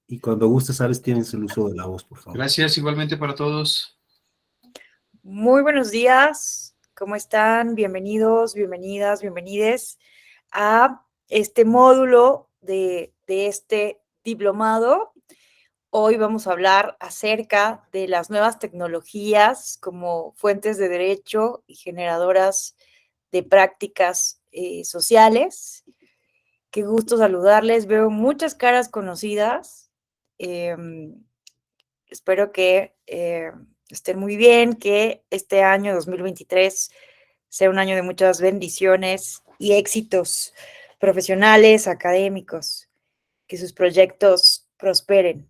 Y cuando gustes, Ares, tienes el uso de la voz, por favor. Gracias, igualmente para todos. Muy buenos días, ¿cómo están? Bienvenidos, bienvenidas, bienvenides a este módulo de este diplomado. Hoy vamos a hablar acerca de las nuevas tecnologías como fuentes de derecho y generadoras de prácticas sociales. Qué gusto saludarles, veo muchas caras conocidas. Espero que estén muy bien, que este año 2023 sea un año de muchas bendiciones y éxitos profesionales, académicos, que sus proyectos prosperen.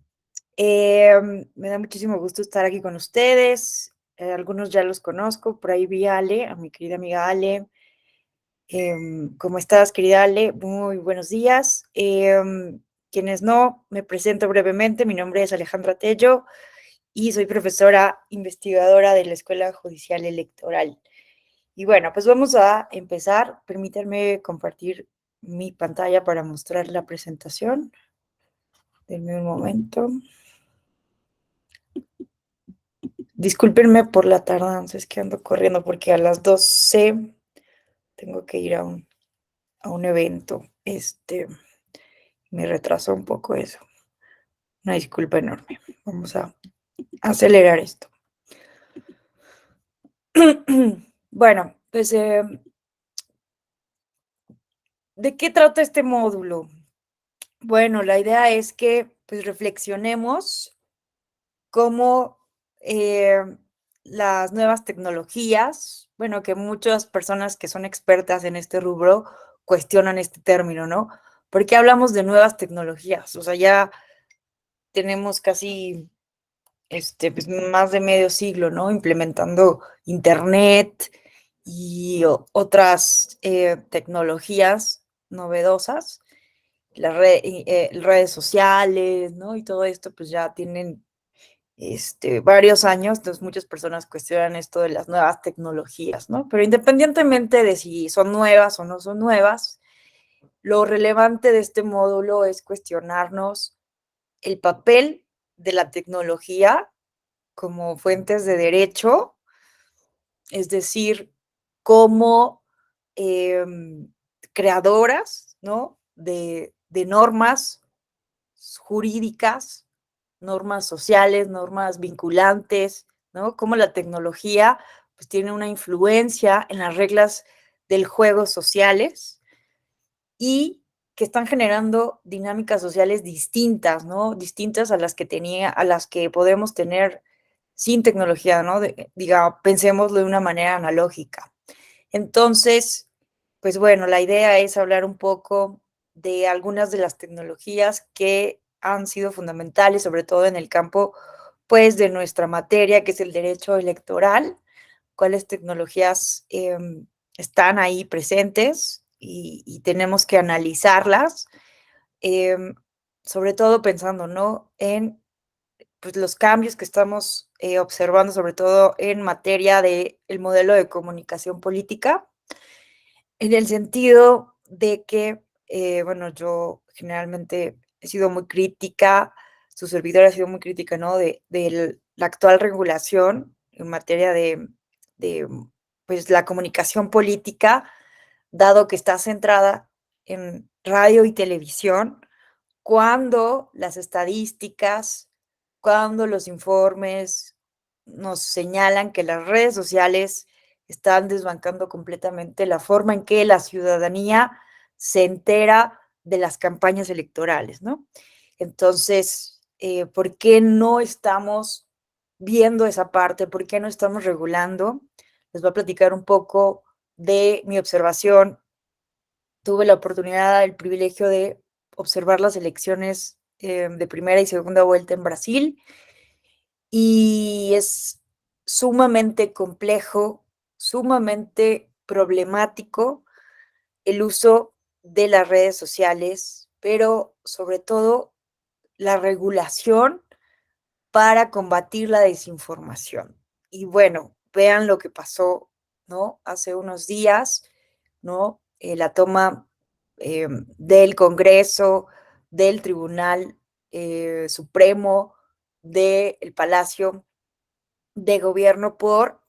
Me da muchísimo gusto estar aquí con ustedes. Algunos ya los conozco, por ahí vi a Ale, a mi querida amiga Ale. ¿Cómo estás, querida Ale? Muy buenos días. Quienes no, me presento brevemente. Mi nombre es Alejandra Tello y soy profesora investigadora de la Escuela Judicial Electoral. Y bueno, pues vamos a empezar. Permítanme compartir mi pantalla para mostrar la presentación. Denme un momento. Discúlpenme por la tardanza, es que ando corriendo porque a las 12 tengo que ir a un evento. Me retrasó un poco eso. Una disculpa enorme. Vamos a acelerar esto. Bueno, pues, ¿de qué trata este módulo? Bueno, la idea es que pues reflexionemos cómo las nuevas tecnologías, bueno, que muchas personas que son expertas en este rubro cuestionan este término, ¿no? ¿Por qué hablamos de nuevas tecnologías? O sea, ya tenemos casi pues, más de medio siglo, ¿no? Implementando Internet y otras tecnologías novedosas, las redes sociales, ¿no? Y todo esto, pues ya tienen varios años, entonces muchas personas cuestionan esto de las nuevas tecnologías, ¿no? Pero independientemente de si son nuevas o no son nuevas, lo relevante de este módulo es cuestionarnos el papel de la tecnología como fuentes de derecho, es decir, como creadoras, ¿no? De normas jurídicas, normas sociales, normas vinculantes, ¿no? Cómo la tecnología pues, tiene una influencia en las reglas del juego sociales y que están generando dinámicas sociales distintas, ¿no? Distintas a las que podemos tener sin tecnología, ¿no? Diga, pensémoslo de una manera analógica. Entonces, pues bueno, la idea es hablar un poco de algunas de las tecnologías que han sido fundamentales, sobre todo en el campo, pues, de nuestra materia, que es el derecho electoral, cuáles tecnologías están ahí presentes y tenemos que analizarlas, sobre todo pensando, ¿no? En pues, los cambios que estamos observando, sobre todo en materia del modelo de comunicación política, en el sentido de que, bueno, yo generalmente he sido muy crítica, su servidora ha sido muy crítica, ¿no? De la actual regulación en materia de, pues, la comunicación política, dado que está centrada en radio y televisión, cuando las estadísticas, cuando los informes nos señalan que las redes sociales están desbancando completamente la forma en que la ciudadanía se entera de las campañas electorales, ¿no? Entonces, ¿por qué no estamos viendo esa parte? ¿Por qué no estamos regulando? Les voy a platicar un poco de mi observación. Tuve la oportunidad, el privilegio de observar las elecciones de primera y segunda vuelta en Brasil y es sumamente complejo, sumamente problemático el uso de las redes sociales, pero sobre todo la regulación para combatir la desinformación. Y bueno, vean lo que pasó, ¿no? Hace unos días, ¿no? La toma del Congreso, del Tribunal Supremo del Palacio de Gobierno por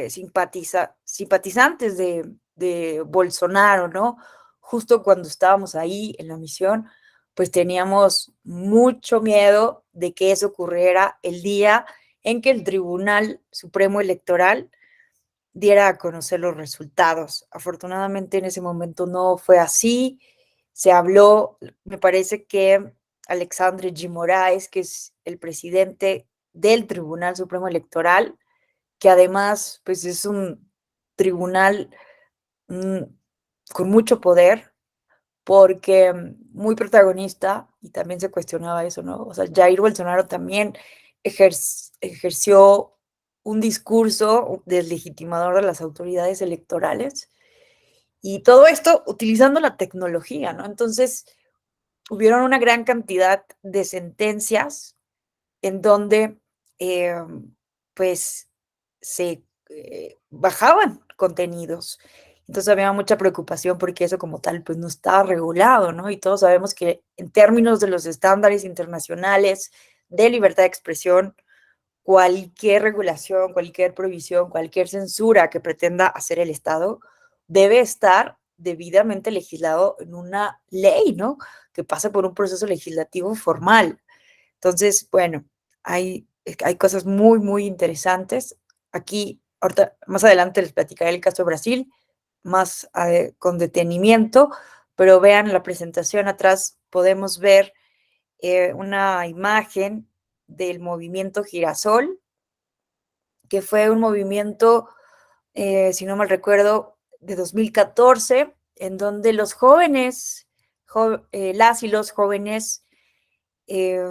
simpatizantes de Bolsonaro, ¿no? Justo cuando estábamos ahí en la misión, pues teníamos mucho miedo de que eso ocurriera el día en que el Tribunal Supremo Electoral diera a conocer los resultados. Afortunadamente en ese momento no fue así. Se habló, me parece que Alexandre G. Moraes, que es el presidente del Tribunal Supremo Electoral, que además pues es un tribunal mm, con mucho poder, porque muy protagonista, y también se cuestionaba eso, ¿no? O sea, Jair Bolsonaro también ejerció un discurso deslegitimador de las autoridades electorales, y todo esto utilizando la tecnología, ¿no? Entonces, hubieron una gran cantidad de sentencias en donde, pues, se bajaban contenidos. Entonces había mucha preocupación porque eso como tal, pues no estaba regulado, ¿no? Y todos sabemos que en términos de los estándares internacionales de libertad de expresión, cualquier regulación, cualquier prohibición, cualquier censura que pretenda hacer el Estado debe estar debidamente legislado en una ley, ¿no? Que pase por un proceso legislativo formal. Entonces, bueno, hay cosas muy, muy interesantes. Aquí, ahorita, más adelante les platicaré el caso de Brasil, más con detenimiento, pero vean la presentación atrás, podemos ver una imagen del movimiento Girasol, que fue un movimiento, si no mal recuerdo, de 2014, en donde los jóvenes, las y los jóvenes, eh,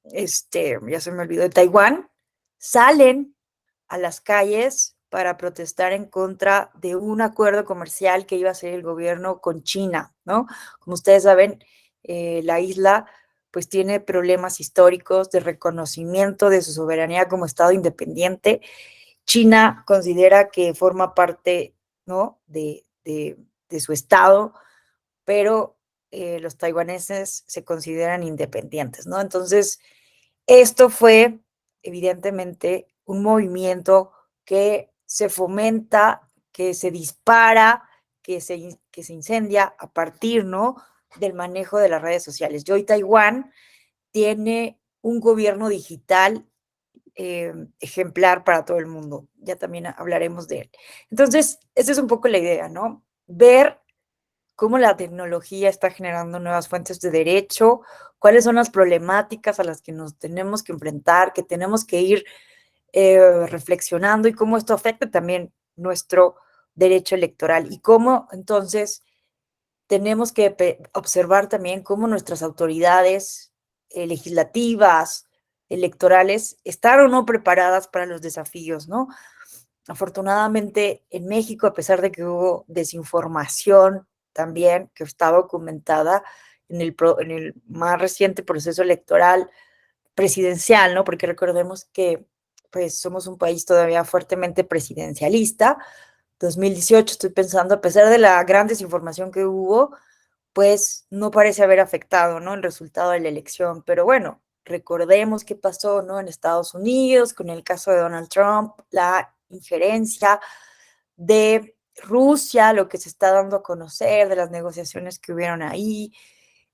ya se me olvidó, de Taiwán, salen a las calles para protestar en contra de un acuerdo comercial que iba a hacer el gobierno con China, ¿no? Como ustedes saben, la isla pues tiene problemas históricos de reconocimiento de su soberanía como Estado independiente. China considera que forma parte, ¿no? de su Estado, pero los taiwaneses se consideran independientes, ¿no? Entonces, esto fue evidentemente un movimiento que se fomenta, que se dispara, que se incendia a partir, ¿no? Del manejo de las redes sociales. Y hoy Taiwán tiene un gobierno digital ejemplar para todo el mundo. Ya también hablaremos de él. Entonces, esa es un poco la idea, ¿no? Ver cómo la tecnología está generando nuevas fuentes de derecho, cuáles son las problemáticas a las que nos tenemos que enfrentar, que tenemos que ir reflexionando y cómo esto afecta también nuestro derecho electoral y cómo entonces tenemos que observar también cómo nuestras autoridades legislativas, electorales, están o no preparadas para los desafíos, ¿no? Afortunadamente, en México, a pesar de que hubo desinformación también, que está documentada en el más reciente proceso electoral presidencial, ¿no? Porque recordemos que pues somos un país todavía fuertemente presidencialista. 2018, estoy pensando, a pesar de la gran desinformación que hubo, pues no parece haber afectado, ¿no? El resultado de la elección. Pero bueno, recordemos qué pasó, ¿no? En Estados Unidos, con el caso de Donald Trump, la injerencia de Rusia, lo que se está dando a conocer, de las negociaciones que hubieron ahí.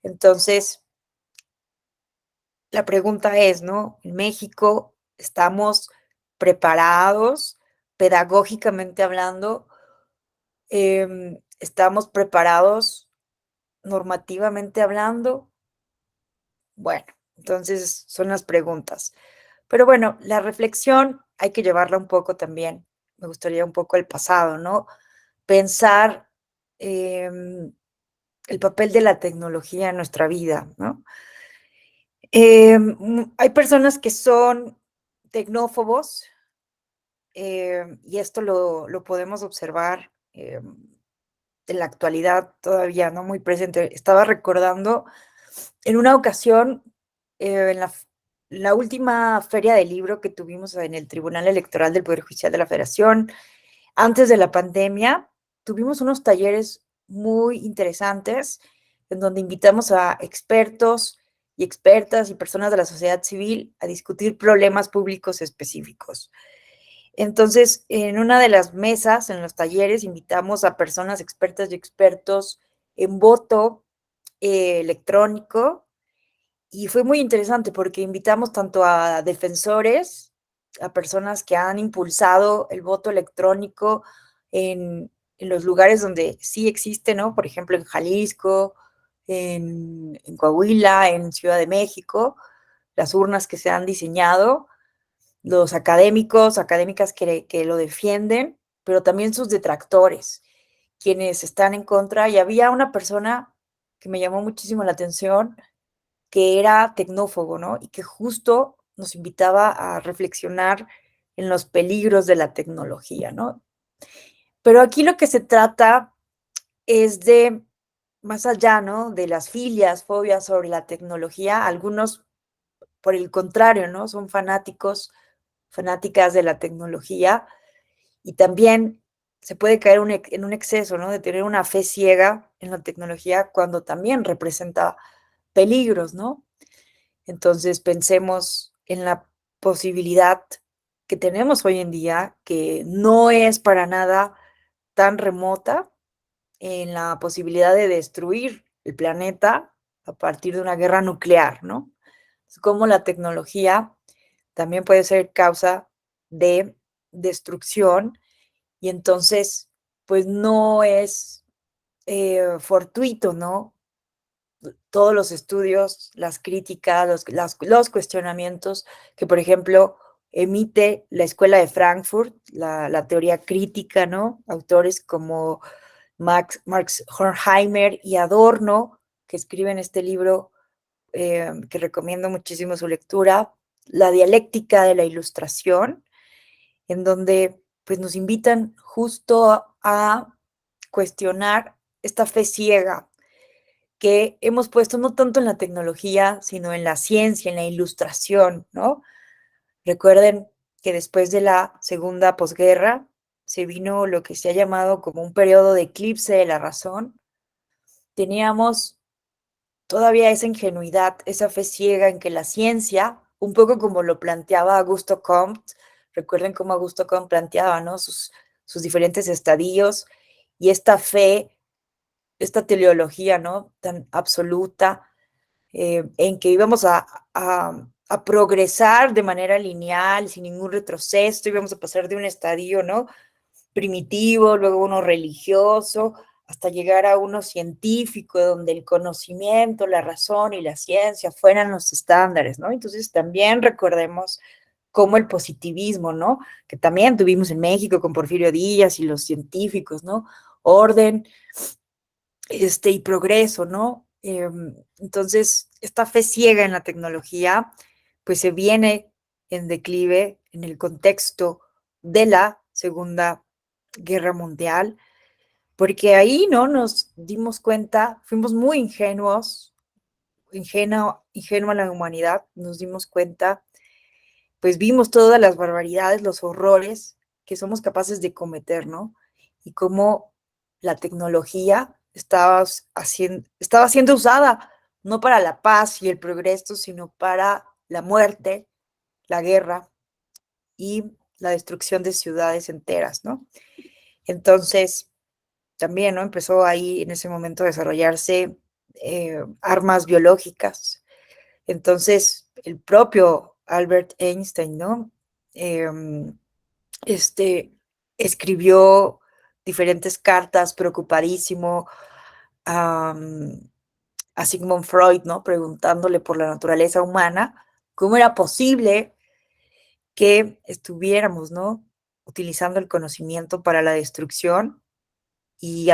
Entonces, la pregunta es, ¿no? En México estamos preparados, pedagógicamente hablando, estamos preparados normativamente hablando. Bueno, entonces son las preguntas. Pero bueno, la reflexión hay que llevarla un poco también. Me gustaría un poco el pasado, ¿no? Pensar el papel de la tecnología en nuestra vida, ¿no? Hay personas que son tecnófobos y esto lo podemos observar en la actualidad todavía, ¿no? Muy presente. Estaba recordando en una ocasión, la última feria del libro que tuvimos en el Tribunal Electoral del Poder Judicial de la Federación, antes de la pandemia, tuvimos unos talleres muy interesantes en donde invitamos a expertos y expertas y personas de la sociedad civil a discutir problemas públicos específicos. Entonces, en una de las mesas, en los talleres, invitamos a personas expertas y expertos en voto electrónico, y fue muy interesante porque invitamos tanto a defensores, a personas que han impulsado el voto electrónico en los lugares donde sí existe, ¿no? Por ejemplo, en Jalisco, en Coahuila, en Ciudad de México, las urnas que se han diseñado, los académicos, académicas que lo defienden, pero también sus detractores, quienes están en contra. Y había una persona que me llamó muchísimo la atención, que era tecnófobo, ¿no? Y que justo nos invitaba a reflexionar en los peligros de la tecnología, ¿no? Pero aquí lo que se trata es de, más allá, ¿no? De las filias, fobias sobre la tecnología, algunos, por el contrario, ¿no? Son fanáticos, fanáticas de la tecnología, y también se puede caer en un exceso, ¿no? De tener una fe ciega en la tecnología cuando también representa peligros, ¿no? Entonces pensemos en la posibilidad que tenemos hoy en día, que no es para nada tan remota, en la posibilidad de destruir el planeta a partir de una guerra nuclear, ¿no? Como la tecnología también puede ser causa de destrucción, y entonces, pues no es fortuito, ¿no? Todos los estudios, las críticas, los cuestionamientos que, por ejemplo, emite la Escuela de Frankfurt, la teoría crítica, ¿no? Autores como Marx Horkheimer y Adorno, que escriben este libro, que recomiendo muchísimo su lectura, La dialéctica de la ilustración, en donde pues nos invitan justo a cuestionar esta fe ciega que hemos puesto no tanto en la tecnología, sino en la ciencia, en la ilustración, ¿no? Recuerden que después de la segunda posguerra se vino lo que se ha llamado como un periodo de eclipse de la razón. Teníamos todavía esa ingenuidad, esa fe ciega en que la ciencia, un poco como lo planteaba Augusto Comte, recuerden cómo Augusto Comte planteaba, ¿no? Sus diferentes estadios, y esta fe, esta teleología, ¿no? Tan absoluta, en que íbamos a progresar de manera lineal, sin ningún retroceso, íbamos a pasar de un estadio, ¿no? Primitivo, luego uno religioso, hasta llegar a uno científico, donde el conocimiento, la razón y la ciencia fueran los estándares, ¿no? Entonces también recordemos cómo el positivismo, ¿no? Que también tuvimos en México con Porfirio Díaz y los científicos, ¿no? Orden, y progreso, ¿no? Entonces, esta fe ciega en la tecnología, pues se viene en declive en el contexto de la Segunda Guerra Mundial, porque ahí, ¿no? Nos dimos cuenta, fuimos muy ingenuos, ingenua la humanidad, nos dimos cuenta, pues vimos todas las barbaridades, los horrores que somos capaces de cometer, ¿no? Y cómo la tecnología estaba siendo usada no para la paz y el progreso, sino para la muerte, la guerra y la destrucción de ciudades enteras, ¿no? Entonces, también, ¿no? Empezó ahí en ese momento a desarrollarse armas biológicas. Entonces, el propio Albert Einstein, ¿no? Este, escribió diferentes cartas preocupadísimo a, a Sigmund Freud, ¿no? Preguntándole por la naturaleza humana, cómo era posible que estuviéramos, ¿no? Utilizando el conocimiento para la destrucción, y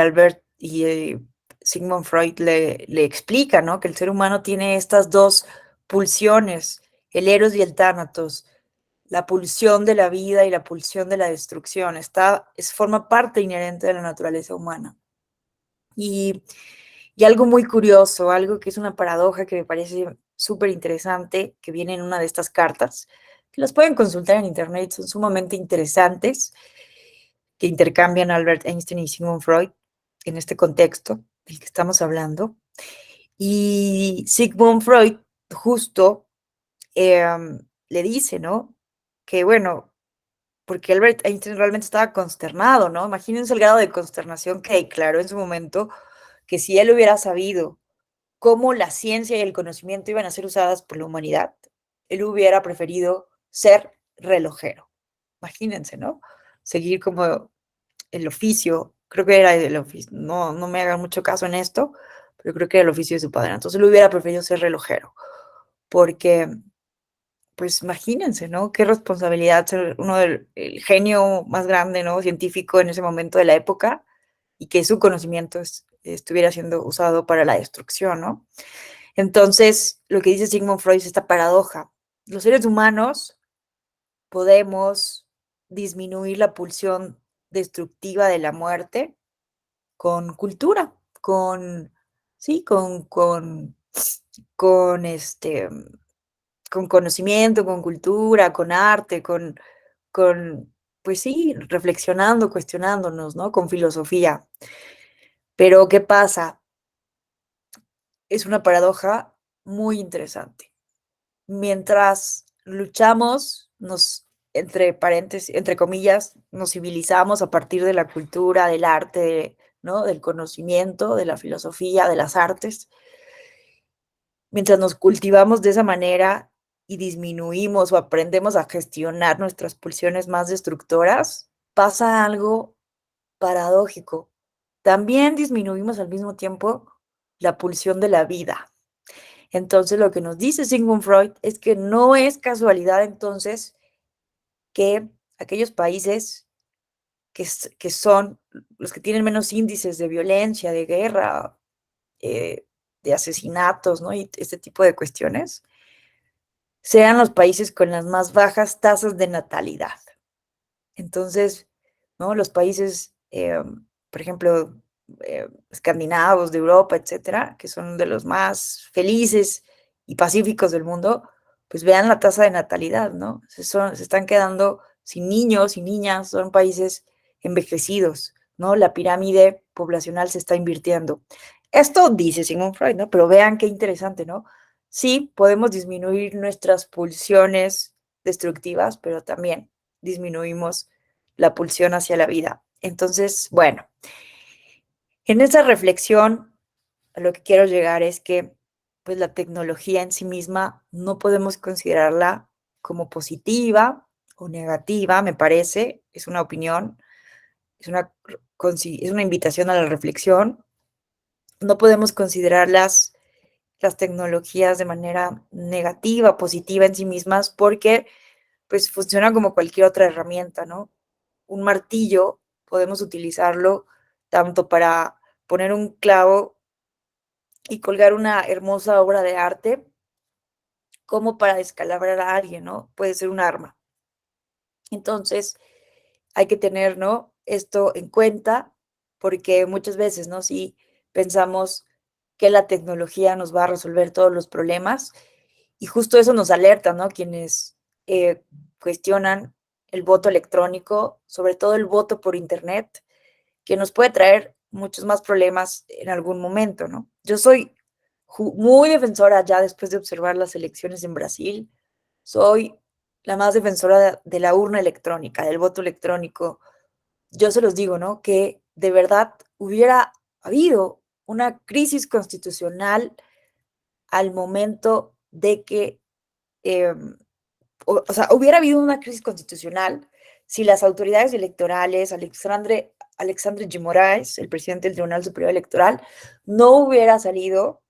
Sigmund Freud le explica, ¿no? Que el ser humano tiene estas dos pulsiones, el eros y el tánatos, la pulsión de la vida y la pulsión de la destrucción. Forma parte inherente de la naturaleza humana. Y, y algo muy curioso, algo que es una paradoja que me parece súper interesante, que viene en una de estas cartas, que las pueden consultar en internet, son sumamente interesantes, que intercambian Albert Einstein y Sigmund Freud en este contexto del que estamos hablando. Y Sigmund Freud justo le dice, ¿no? Que bueno, porque Albert Einstein realmente estaba consternado, ¿no? Imagínense el grado de consternación que declaró en su momento, que si él hubiera sabido cómo la ciencia y el conocimiento iban a ser usadas por la humanidad, él hubiera preferido ser relojero. Imagínense, ¿no? Seguir como el oficio, creo que era el oficio, no me hagan mucho caso en esto, pero creo que era el oficio de su padre. Entonces él hubiera preferido ser relojero, porque, pues imagínense, ¿no? Qué responsabilidad ser uno del el genio más grande, ¿no? Científico en ese momento de la época y que su conocimiento estuviera siendo usado para la destrucción, ¿no? Entonces, lo que dice Sigmund Freud es esta paradoja. Los seres humanos podemos disminuir la pulsión destructiva de la muerte con cultura, sí, con con conocimiento, con cultura, con arte, pues sí, reflexionando, cuestionándonos, ¿no? Con filosofía. Pero, ¿qué pasa? Es una paradoja muy interesante. Mientras luchamos, entre paréntesis, entre comillas, nos civilizamos a partir de la cultura, del arte, ¿no? Del conocimiento, de la filosofía, de las artes. Mientras nos cultivamos de esa manera y disminuimos o aprendemos a gestionar nuestras pulsiones más destructoras, pasa algo paradójico. También disminuimos al mismo tiempo la pulsión de la vida. Entonces, lo que nos dice Sigmund Freud es que no es casualidad entonces que aquellos países que son los que tienen menos índices de violencia, de guerra, de asesinatos, ¿no? Y este tipo de cuestiones, sean los países con las más bajas tasas de natalidad. Entonces, ¿no? Los países, por ejemplo, escandinavos, de Europa, etcétera, que son de los más felices y pacíficos del mundo, pues vean la tasa de natalidad, ¿no? Se están quedando sin niños, sin niñas, son países envejecidos, ¿no? La pirámide poblacional se está invirtiendo. Esto dice Sigmund Freud, ¿no? Pero vean qué interesante, ¿no? Sí, podemos disminuir nuestras pulsiones destructivas, pero también disminuimos la pulsión hacia la vida. Entonces, bueno, en esa reflexión, a lo que quiero llegar es que pues la tecnología en sí misma no podemos considerarla como positiva o negativa, me parece, es una opinión, es una invitación a la reflexión. No podemos considerar las tecnologías de manera negativa, positiva en sí mismas, porque pues funciona como cualquier otra herramienta, ¿no? Un martillo podemos utilizarlo tanto para poner un clavo y colgar una hermosa obra de arte, como para descalabrar a alguien, ¿no? Puede ser un arma. Entonces, hay que tener, ¿no? Esto en cuenta, porque muchas veces, ¿no? Si pensamos que la tecnología nos va a resolver todos los problemas, y justo eso nos alerta, ¿no? Quienes cuestionan el voto electrónico, sobre todo el voto por Internet, que nos puede traer muchos más problemas en algún momento, ¿no? Yo soy muy defensora ya después de observar las elecciones en Brasil, soy la más defensora de la urna electrónica, del voto electrónico. Yo se los digo, ¿no? Que de verdad hubiera habido una crisis constitucional al momento de que o sea, hubiera habido una crisis constitucional si las autoridades electorales, Alexandre de Moraes, el presidente del Tribunal Superior Electoral, no hubiera salido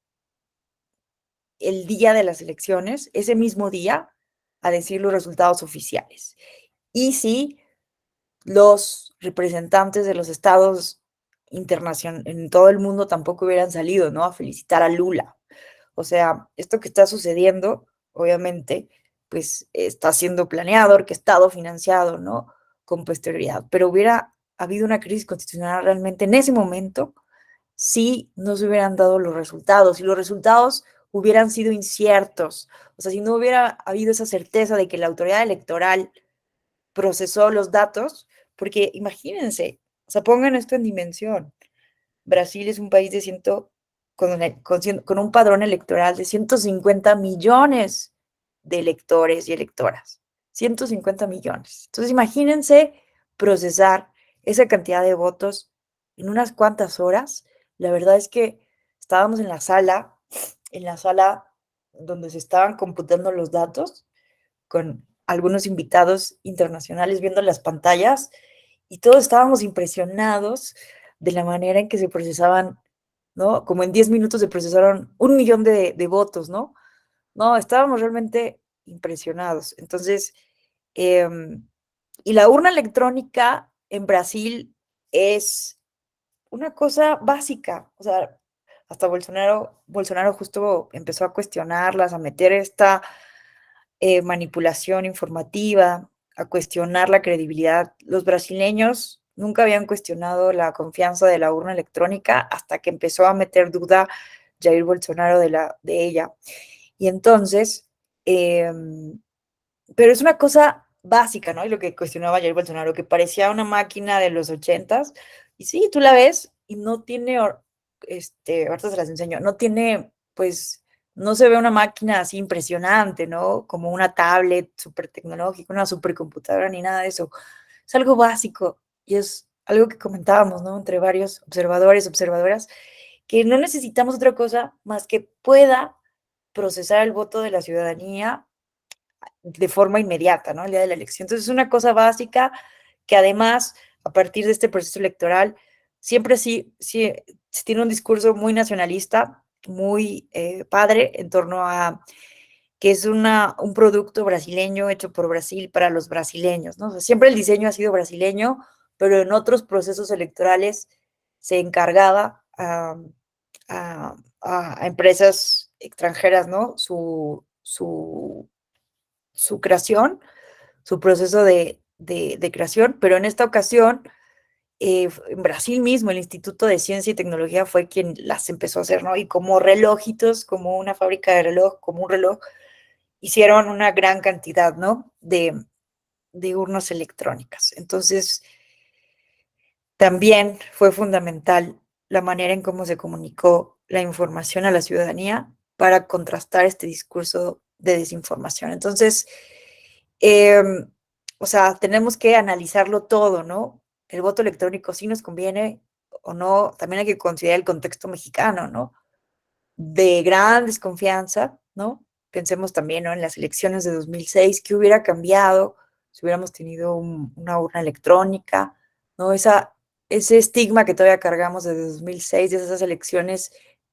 el día de las elecciones, ese mismo día, a decir los resultados oficiales. Y si los representantes de los estados internacionales en todo el mundo tampoco hubieran salido, ¿no? A felicitar a Lula. O sea, esto que está sucediendo, obviamente, pues está siendo planeado, orquestado, financiado, ¿no? Con posterioridad. Pero hubiera habido una crisis constitucional realmente en ese momento si no se hubieran dado los resultados, si los resultados hubieran sido inciertos, o sea, si no hubiera habido esa certeza de que la autoridad electoral procesó los datos, porque imagínense, o sea, pongan esto en dimensión. Brasil es un país de con un padrón electoral de 150 millones de electores y electoras. 150 millones. Entonces, imagínense procesar esa cantidad de votos en unas cuantas horas. La verdad es que estábamos en la sala donde se estaban computando los datos, con algunos invitados internacionales viendo las pantallas, y todos estábamos impresionados de la manera en que se procesaban, ¿no? Como en 10 minutos se procesaron 1 millón de votos, ¿no? No, estábamos realmente impresionados. Entonces, y la urna electrónica en Brasil es una cosa básica. O sea, hasta Bolsonaro justo empezó a cuestionarlas, a meter esta manipulación informativa, a cuestionar la credibilidad. Los brasileños nunca habían cuestionado la confianza de la urna electrónica hasta que empezó a meter duda Jair Bolsonaro de ella. Y entonces, pero es una cosa básica, ¿no? Y lo que cuestionaba Jair Bolsonaro, que parecía una máquina de los 80s, y sí, tú la ves y no tiene, ahorita se las enseño, no tiene, pues, no se ve una máquina así impresionante, ¿no? Como una tablet súper tecnológica, una supercomputadora, ni nada de eso. Es algo básico y es algo que comentábamos, ¿no? Entre varios observadores, observadoras, que no necesitamos otra cosa más que pueda procesar el voto de la ciudadanía de forma inmediata, ¿no? El día de la elección. Entonces, es una cosa básica que además, a partir de este proceso electoral, siempre se tiene un discurso muy nacionalista, muy padre, en torno a que es un producto brasileño hecho por Brasil para los brasileños, ¿no? O sea, siempre el diseño ha sido brasileño, pero en otros procesos electorales se encargaba a empresas extranjeras, ¿no? Su creación, su proceso de creación, pero en esta ocasión, en Brasil mismo, el Instituto de Ciencia y Tecnología fue quien las empezó a hacer, ¿no? Y como relojitos, como una fábrica de reloj, como un reloj, hicieron una gran cantidad, ¿no? De urnas electrónicas. Entonces, también fue fundamental la manera en cómo se comunicó la información a la ciudadanía para contrastar este discurso de desinformación. Entonces, o sea, tenemos que analizarlo todo, ¿no? El voto electrónico sí nos conviene o no, también hay que considerar el contexto mexicano, ¿no? De gran desconfianza, ¿no? Pensemos también, ¿no? En las elecciones de 2006, ¿qué hubiera cambiado si hubiéramos tenido una urna electrónica, ¿no? Ese estigma que todavía cargamos desde 2006, de esas elecciones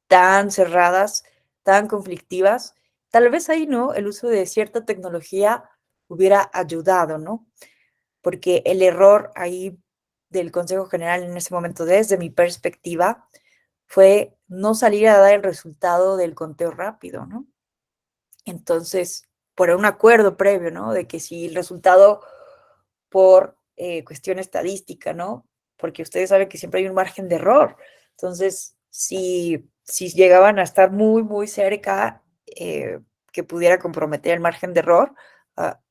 tan cerradas, tan conflictivas, tal vez ahí, ¿no? El uso de cierta tecnología hubiera ayudado, ¿no? Porque el error ahí del Consejo General en ese momento, desde mi perspectiva, fue no salir a dar el resultado del conteo rápido, ¿no? Entonces, por un acuerdo previo, ¿no? De que si el resultado por cuestión estadística, ¿no? Porque ustedes saben que siempre hay un margen de error. Entonces, si llegaban a estar muy, muy cerca, que pudiera comprometer el margen de error,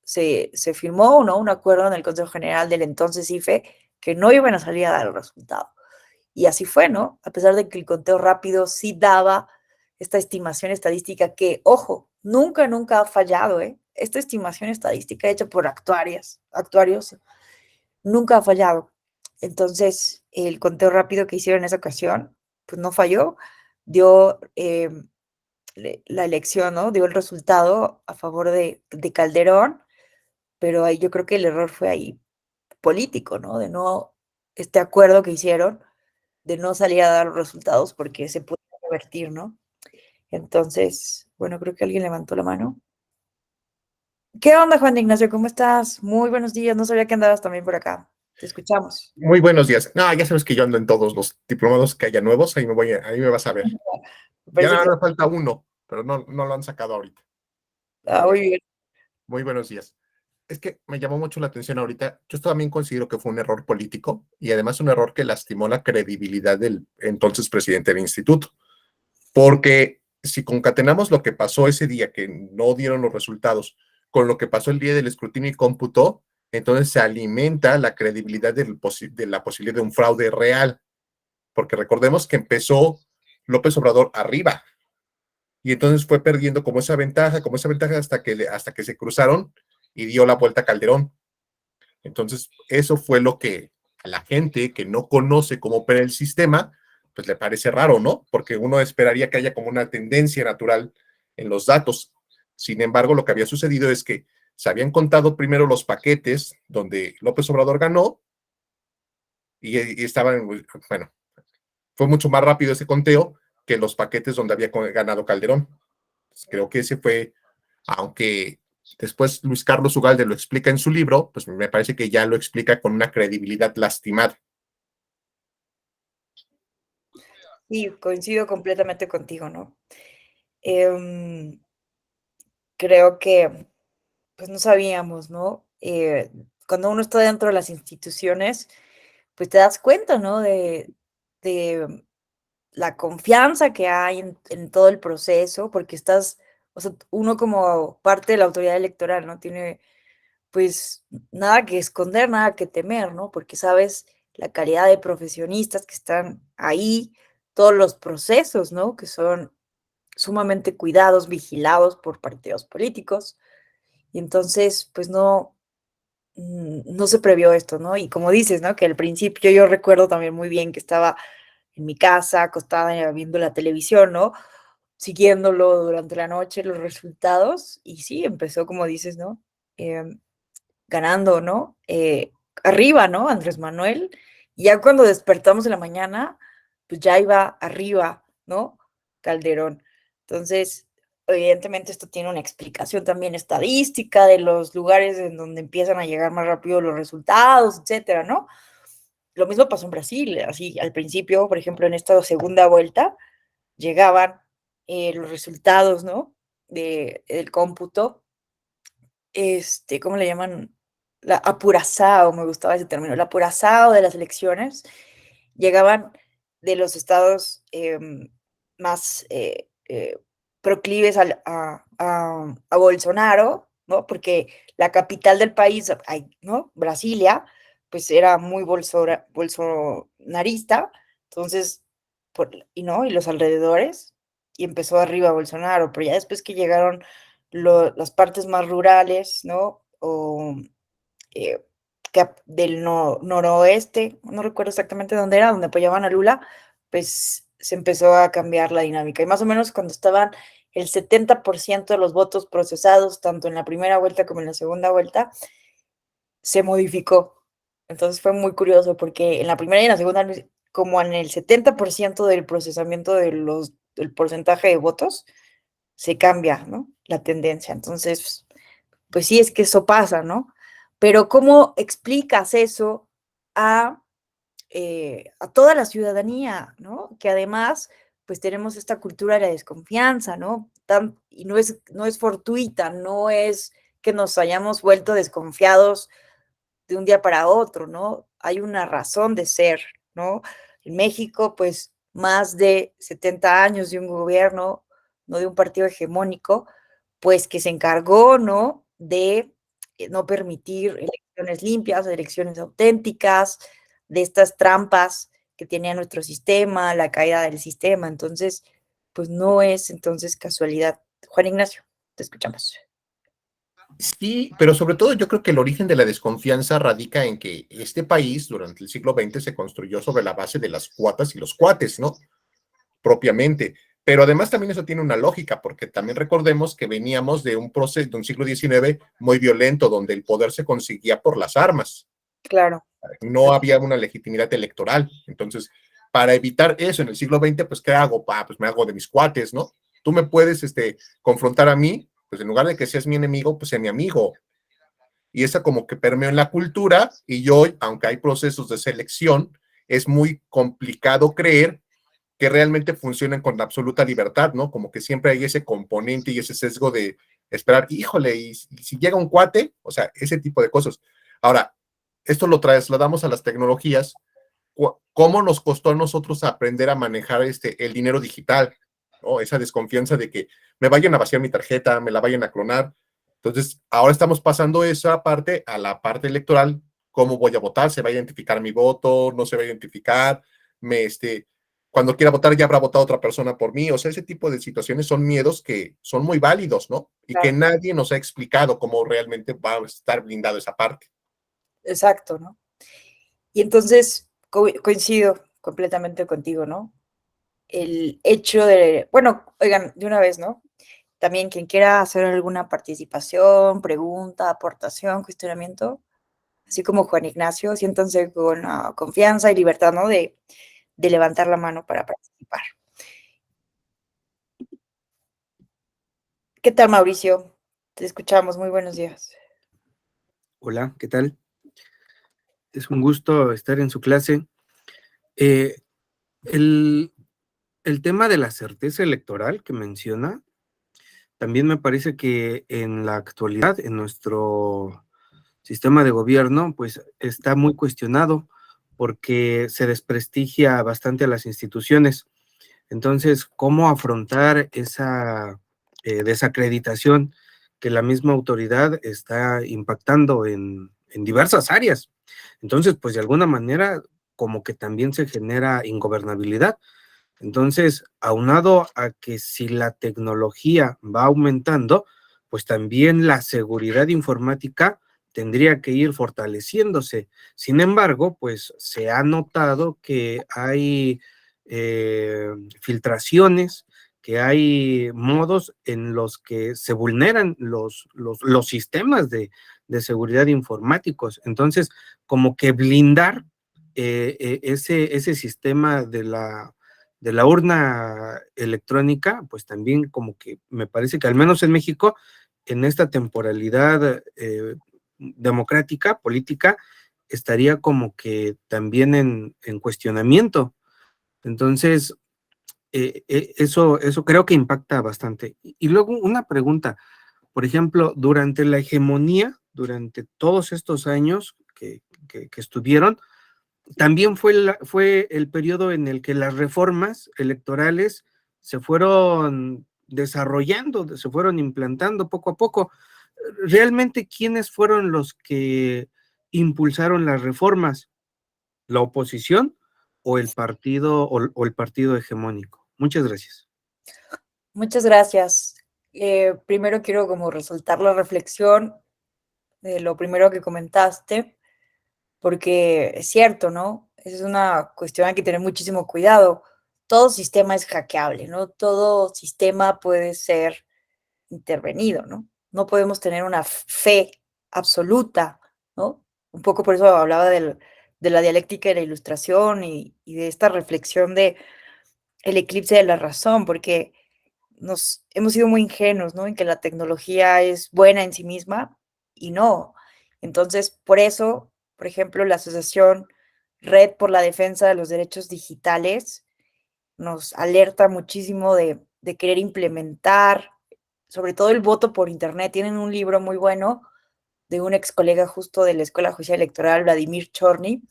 se firmó, ¿no? Un acuerdo en el Consejo General del entonces IFE que no iban a salir a dar el resultado. Y así fue, ¿no? A pesar de que el conteo rápido sí daba esta estimación estadística que, ojo, nunca ha fallado, ¿eh? Esta estimación estadística hecha por actuarios, nunca ha fallado. Entonces, el conteo rápido que hicieron en esa ocasión, pues no falló, dio la elección, ¿no? Dio el resultado a favor de Calderón, pero ahí yo creo que el error fue ahí político, ¿no? De no, este acuerdo que hicieron, de no salir a dar los resultados porque se puede revertir, ¿no? Entonces, bueno, creo que alguien levantó la mano. ¿Qué onda, Juan de Ignacio? ¿Cómo estás? Muy buenos días. No sabía que andabas también por acá. Te escuchamos. Muy buenos días. No, ya sabes que yo ando en todos los diplomados que haya nuevos, ahí me vas a ver. Ya nada más falta uno, pero no lo han sacado ahorita. Muy bien. Muy buenos días. Es que me llamó mucho la atención ahorita. Yo también considero que fue un error político y además un error que lastimó la credibilidad del entonces presidente del instituto. Porque si concatenamos lo que pasó ese día, que no dieron los resultados, con lo que pasó el día del escrutinio y cómputo, entonces se alimenta la credibilidad de la posibilidad de un fraude real. Porque recordemos que empezó López Obrador arriba. Y entonces fue perdiendo como esa ventaja hasta que se cruzaron y dio la vuelta a Calderón. Entonces, eso fue lo que a la gente que no conoce cómo opera el sistema, pues le parece raro, ¿no? Porque uno esperaría que haya como una tendencia natural en los datos. Sin embargo, lo que había sucedido es que se habían contado primero los paquetes donde López Obrador ganó y estaban, bueno, fue mucho más rápido ese conteo que los paquetes donde había ganado Calderón. Pues creo que ese fue, aunque después Luis Carlos Ugalde lo explica en su libro, pues me parece que ya lo explica con una credibilidad lastimada. Sí, coincido completamente contigo, ¿no? Creo que, pues no sabíamos, ¿no? Cuando uno está dentro de las instituciones, pues te das cuenta, ¿no? De la confianza que hay en todo el proceso, porque estás, o sea, uno como parte de la autoridad electoral, ¿no? Tiene, pues, nada que esconder, nada que temer, ¿no? Porque sabes la calidad de profesionistas que están ahí, todos los procesos, ¿no? Que son sumamente cuidados, vigilados por partidos políticos. Y entonces, pues no se previó esto, ¿no? Y como dices, ¿no? Que al principio yo recuerdo también muy bien que estaba en mi casa, acostada viendo la televisión, ¿no? Siguiéndolo durante la noche, los resultados, y sí, empezó, como dices, ¿no? Ganando, ¿no? Arriba, ¿no? Andrés Manuel. Y ya cuando despertamos en la mañana, pues ya iba arriba, ¿no? Calderón. Entonces, evidentemente esto tiene una explicación también estadística de los lugares en donde empiezan a llegar más rápido los resultados, etcétera, ¿no? Lo mismo pasó en Brasil, así al principio, por ejemplo, en esta segunda vuelta, llegaban los resultados, ¿no? Del cómputo, ¿cómo le llaman? La apurazado, me gustaba ese término, el apurazado de las elecciones, llegaban de los estados más proclives a Bolsonaro, ¿no? Porque la capital del país, ¿no? Brasilia, pues era muy bolsonarista, entonces, y los alrededores, y empezó arriba Bolsonaro, pero ya después que llegaron las partes más rurales, ¿no? O del noroeste, no recuerdo exactamente dónde era, donde apoyaban a Lula, pues se empezó a cambiar la dinámica. Y más o menos cuando estaban el 70% de los votos procesados, tanto en la primera vuelta como en la segunda vuelta, se modificó. Entonces fue muy curioso porque en la primera y en la segunda, como en el 70% del procesamiento del porcentaje de votos, se cambia, ¿no? La tendencia. Entonces, pues sí, es que eso pasa, ¿no? Pero ¿cómo explicas eso a toda la ciudadanía, ¿no? Que además, pues tenemos esta cultura de la desconfianza, ¿no? Y no es fortuita, no es que nos hayamos vuelto desconfiados de un día para otro, ¿no? Hay una razón de ser, ¿no? En México, pues más de 70 años de un gobierno, no de un partido hegemónico, pues que se encargó, ¿no? De no permitir elecciones limpias, elecciones auténticas, de estas trampas que tenía nuestro sistema, la caída del sistema. Entonces, pues no es entonces casualidad. Juan Ignacio, te escuchamos. Sí, pero sobre todo yo creo que el origen de la desconfianza radica en que este país durante el siglo XX se construyó sobre la base de las cuatas y los cuates, ¿no? Propiamente. Pero además también eso tiene una lógica, porque también recordemos que veníamos de un proceso, de un siglo XIX muy violento, donde el poder se conseguía por las armas. Claro. No había una legitimidad electoral. Entonces, para evitar eso en el siglo XX, pues, ¿qué hago? Pues me hago de mis cuates, ¿no? Tú me puedes confrontar a mí, pues en lugar de que seas mi enemigo, pues sea mi amigo. Y esa como que permeó en la cultura, y hoy, aunque hay procesos de selección, es muy complicado creer que realmente funcionen con absoluta libertad, ¿no? Como que siempre hay ese componente y ese sesgo de esperar, híjole, y si llega un cuate, o sea, ese tipo de cosas. Ahora, esto lo trasladamos a las tecnologías. ¿Cómo nos costó a nosotros aprender a manejar el dinero digital? ¿No? Esa desconfianza de que me vayan a vaciar mi tarjeta, me la vayan a clonar. Entonces, ahora estamos pasando esa parte a la parte electoral. ¿Cómo voy a votar? ¿Se va a identificar mi voto? ¿No se va a identificar? cuando quiera votar ya habrá votado otra persona por mí. O sea, ese tipo de situaciones son miedos que son muy válidos, ¿no? Y que nadie nos ha explicado cómo realmente va a estar blindado esa parte. Exacto, ¿no? Y entonces coincido completamente contigo, ¿no? El hecho de, bueno, oigan, de una vez, ¿no? También quien quiera hacer alguna participación, pregunta, aportación, cuestionamiento, así como Juan Ignacio, siéntanse con confianza y libertad, ¿no? De levantar la mano para participar. ¿Qué tal, Mauricio? Te escuchamos, muy buenos días. Hola, ¿qué tal? Es un gusto estar en su clase. El tema de la certeza electoral que menciona, también me parece que en la actualidad, en nuestro sistema de gobierno, pues está muy cuestionado porque se desprestigia bastante a las instituciones. Entonces, ¿cómo afrontar esa desacreditación que la misma autoridad está impactando en diversas áreas? Entonces, pues de alguna manera, como que también se genera ingobernabilidad. Entonces, aunado a que si la tecnología va aumentando, pues también la seguridad informática tendría que ir fortaleciéndose. Sin embargo, pues se ha notado que hay filtraciones, que hay modos en los que se vulneran los sistemas de seguridad informáticos. Entonces, como que blindar ese sistema de la urna electrónica, pues también como que me parece que al menos en México, en esta temporalidad democrática, política, estaría como que también en cuestionamiento. Entonces, eso creo que impacta bastante. Y luego una pregunta, por ejemplo, durante la hegemonía, durante todos estos años que estuvieron, también fue el periodo en el que las reformas electorales se fueron desarrollando, se fueron implantando poco a poco. ¿Realmente quiénes fueron los que impulsaron las reformas? ¿La oposición o el partido o el partido hegemónico? Muchas gracias. Muchas gracias. Primero quiero como resaltar la reflexión de lo primero que comentaste, porque es cierto, ¿no? Es una cuestión, hay que tener muchísimo cuidado. Todo sistema es hackeable, ¿no? Todo sistema puede ser intervenido, ¿no? No podemos tener una fe absoluta, ¿no? Un poco por eso hablaba de la dialéctica de la ilustración y de esta reflexión de el eclipse de la razón, porque nos hemos sido muy ingenuos, ¿no? En que la tecnología es buena en sí misma y no. Entonces, por eso, por ejemplo, la asociación Red por la Defensa de los Derechos Digitales nos alerta muchísimo de querer implementar, sobre todo el voto por Internet. Tienen un libro muy bueno de un ex colega justo de la Escuela Judicial Electoral, Vladimir Chorny,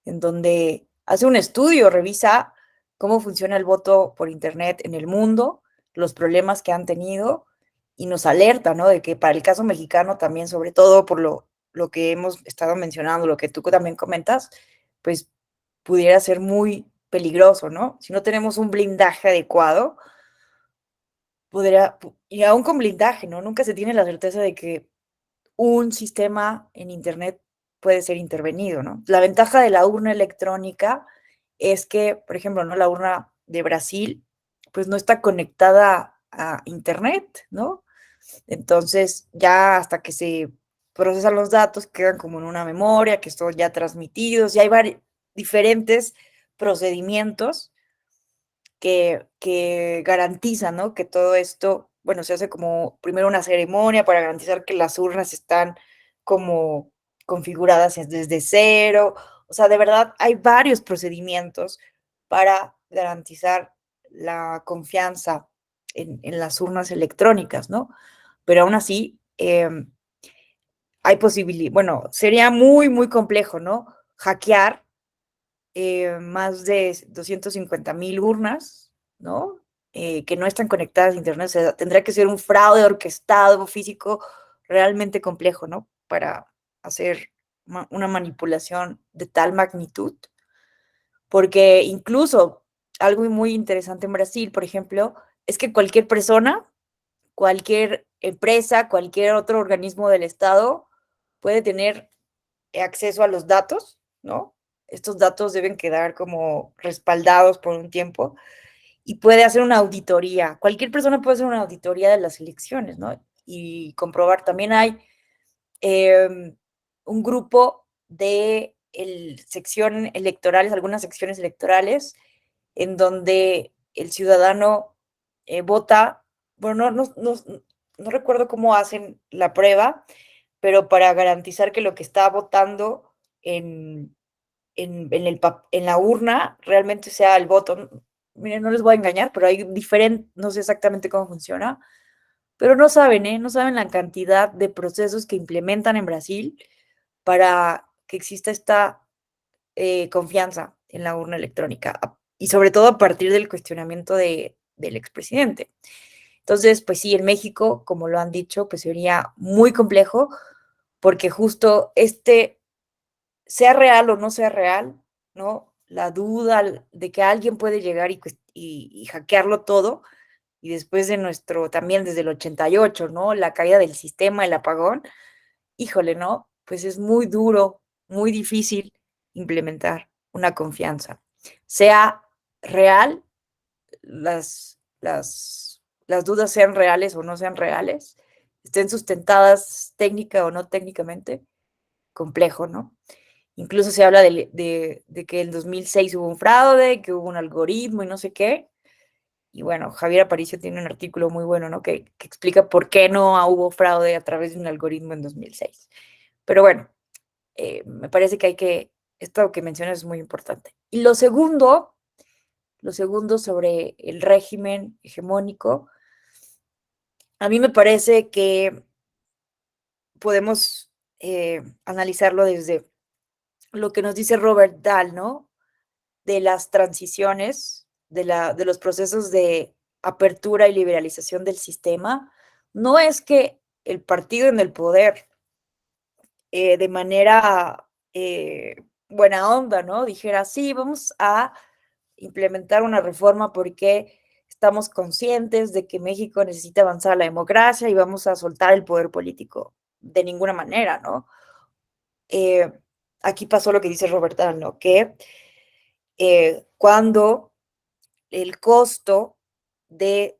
en donde hace un estudio, revisa cómo funciona el voto por Internet en el mundo, los problemas que han tenido y nos alerta, ¿no? De que para el caso mexicano también, sobre todo por lo que hemos estado mencionando, lo que tú también comentas, pues pudiera ser muy peligroso, ¿no? Si no tenemos un blindaje adecuado, y aún con blindaje, ¿no? Nunca se tiene la certeza de que un sistema en Internet puede ser intervenido, ¿no? La ventaja de la urna electrónica es que, por ejemplo, ¿no? La urna de Brasil, pues no está conectada a Internet, ¿no? Entonces, ya hasta que se procesan los datos, quedan como en una memoria, que son ya transmitidos, y hay diferentes procedimientos que garantizan, ¿no? Que todo esto, bueno, se hace como primero una ceremonia para garantizar que las urnas están como configuradas desde cero. O sea, de verdad hay varios procedimientos para garantizar la confianza en las urnas electrónicas, ¿no? Pero aún así, hay posibilidad, bueno, sería muy, muy complejo, ¿no? Hackear más de 250,000 urnas, ¿no? Que no están conectadas a Internet. O sea, tendrá que ser un fraude orquestado, físico, realmente complejo, ¿no? Para hacer una manipulación de tal magnitud. Porque incluso algo muy interesante en Brasil, por ejemplo, es que cualquier persona, cualquier empresa, cualquier otro organismo del Estado puede tener acceso a los datos, ¿no? Estos datos deben quedar como respaldados por un tiempo y puede hacer una auditoría. Cualquier persona puede hacer una auditoría de las elecciones, ¿no? Y comprobar. También hay un grupo de secciones electorales, algunas secciones electorales, en donde el ciudadano vota, bueno, no recuerdo cómo hacen la prueba, pero para garantizar que lo que está votando en la urna realmente sea el voto. Miren, no les voy a engañar, pero hay diferente, no sé exactamente cómo funciona, pero no saben, ¿eh? No saben la cantidad de procesos que implementan en Brasil para que exista esta confianza en la urna electrónica y sobre todo a partir del cuestionamiento del expresidente. Entonces, pues sí, en México, como lo han dicho, pues sería muy complejo porque justo sea real o no sea real, ¿no? La duda de que alguien puede llegar y hackearlo todo, y después de también desde el 88, ¿no? La caída del sistema, el apagón, híjole, ¿no? Pues es muy duro, muy difícil implementar una confianza. Sea real, las dudas sean reales o no sean reales, estén sustentadas técnica o no técnicamente, complejo, ¿no? Incluso se habla de que en 2006 hubo un fraude, que hubo un algoritmo y no sé qué. Y bueno, Javier Aparicio tiene un artículo muy bueno, ¿no? Que explica por qué no hubo fraude a través de un algoritmo en 2006. Pero bueno, me parece que esto que mencionas es muy importante. Y lo segundo sobre el régimen hegemónico, a mí me parece que podemos analizarlo desde lo que nos dice Robert Dahl, ¿no? De las transiciones, de los procesos de apertura y liberalización del sistema. No es que el partido en el poder, de manera buena onda, ¿no? Dijera, sí, vamos a implementar una reforma porque estamos conscientes de que México necesita avanzar a la democracia y vamos a soltar el poder político. De ninguna manera, ¿no? Aquí pasó lo que dice Robert Dahl, ¿no? Que cuando el costo de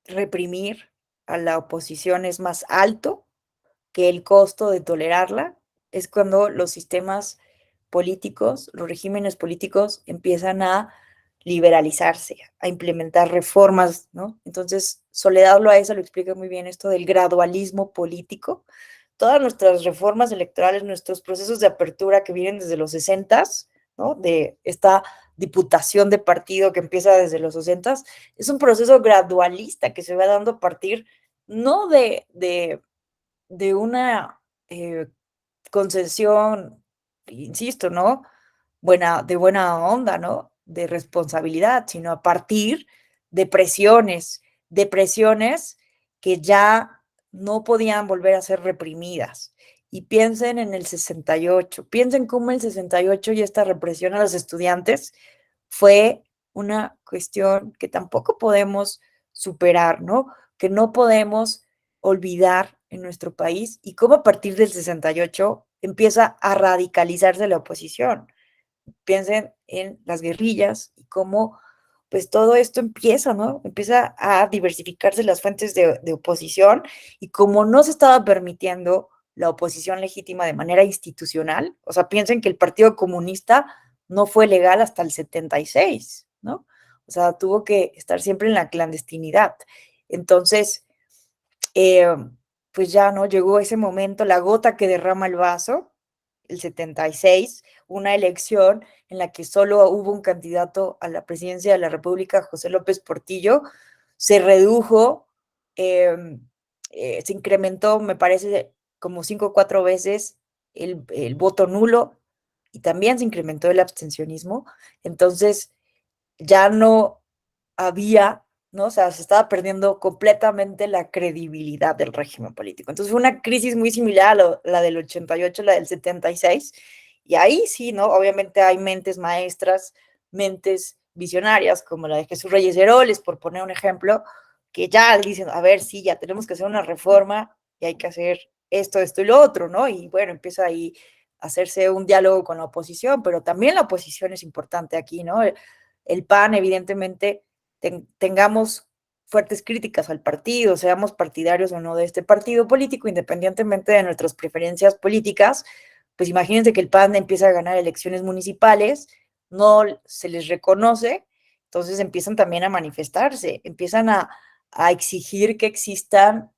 reprimir a la oposición es más alto que el costo de tolerarla, es cuando los sistemas políticos, los regímenes políticos empiezan a liberalizarse, a implementar reformas, ¿no? Entonces, Soledad Loaesa lo explica muy bien, esto del gradualismo político. Todas nuestras reformas electorales, nuestros procesos de apertura que vienen desde los 60s, ¿no? De esta diputación de partido que empieza desde los 60s, es un proceso gradualista que se va dando a partir no de una concesión, insisto, ¿no? De buena onda, ¿no? De responsabilidad, sino a partir de presiones que ya no podían volver a ser reprimidas. Y piensen en el 68, piensen cómo el 68 y esta represión a los estudiantes fue una cuestión que tampoco podemos superar, ¿no? Que no podemos olvidar en nuestro país y cómo a partir del 68 empieza a radicalizarse la oposición. Piensen en las guerrillas y cómo pues todo esto empieza, ¿no? Empieza a diversificarse las fuentes de oposición y como no se estaba permitiendo la oposición legítima de manera institucional, o sea, piensen que el Partido Comunista no fue legal hasta el 76, ¿no? O sea, tuvo que estar siempre en la clandestinidad. Entonces, pues ya, ¿no? Llegó ese momento, la gota que derrama el vaso, el 76, una elección en la que solo hubo un candidato a la presidencia de la República, José López Portillo, se redujo, se incrementó, me parece, como 5 o 4 veces el voto nulo y también se incrementó el abstencionismo. Entonces, ya no había, ¿no? O sea, se estaba perdiendo completamente la credibilidad del régimen político. Entonces fue una crisis muy similar a la del 88, la del 76, y ahí sí, ¿no? Obviamente hay mentes maestras, mentes visionarias como la de Jesús Reyes Heroles, por poner un ejemplo, que ya dicen, a ver, sí, ya tenemos que hacer una reforma y hay que hacer esto, esto y lo otro, ¿no? Y bueno, empieza ahí a hacerse un diálogo con la oposición, pero también la oposición es importante aquí, ¿no? El PAN, evidentemente, tengamos fuertes críticas al partido, seamos partidarios o no de este partido político, independientemente de nuestras preferencias políticas, pues imagínense que el PAN empieza a ganar elecciones municipales, no se les reconoce, entonces empiezan también a manifestarse, empiezan a exigir que existan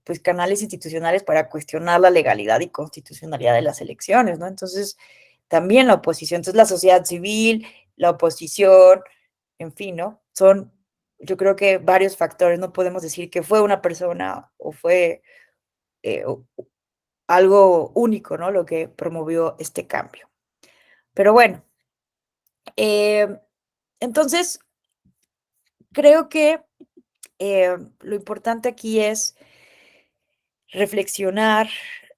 pues canales institucionales para cuestionar la legalidad y constitucionalidad de las elecciones, ¿no? Entonces, también la oposición, entonces la sociedad civil, la oposición, en fin, ¿no? Son, yo creo que varios factores, no podemos decir que fue una persona o fue algo único, ¿no? Lo que promovió este cambio. Pero bueno, entonces, creo que lo importante aquí es reflexionar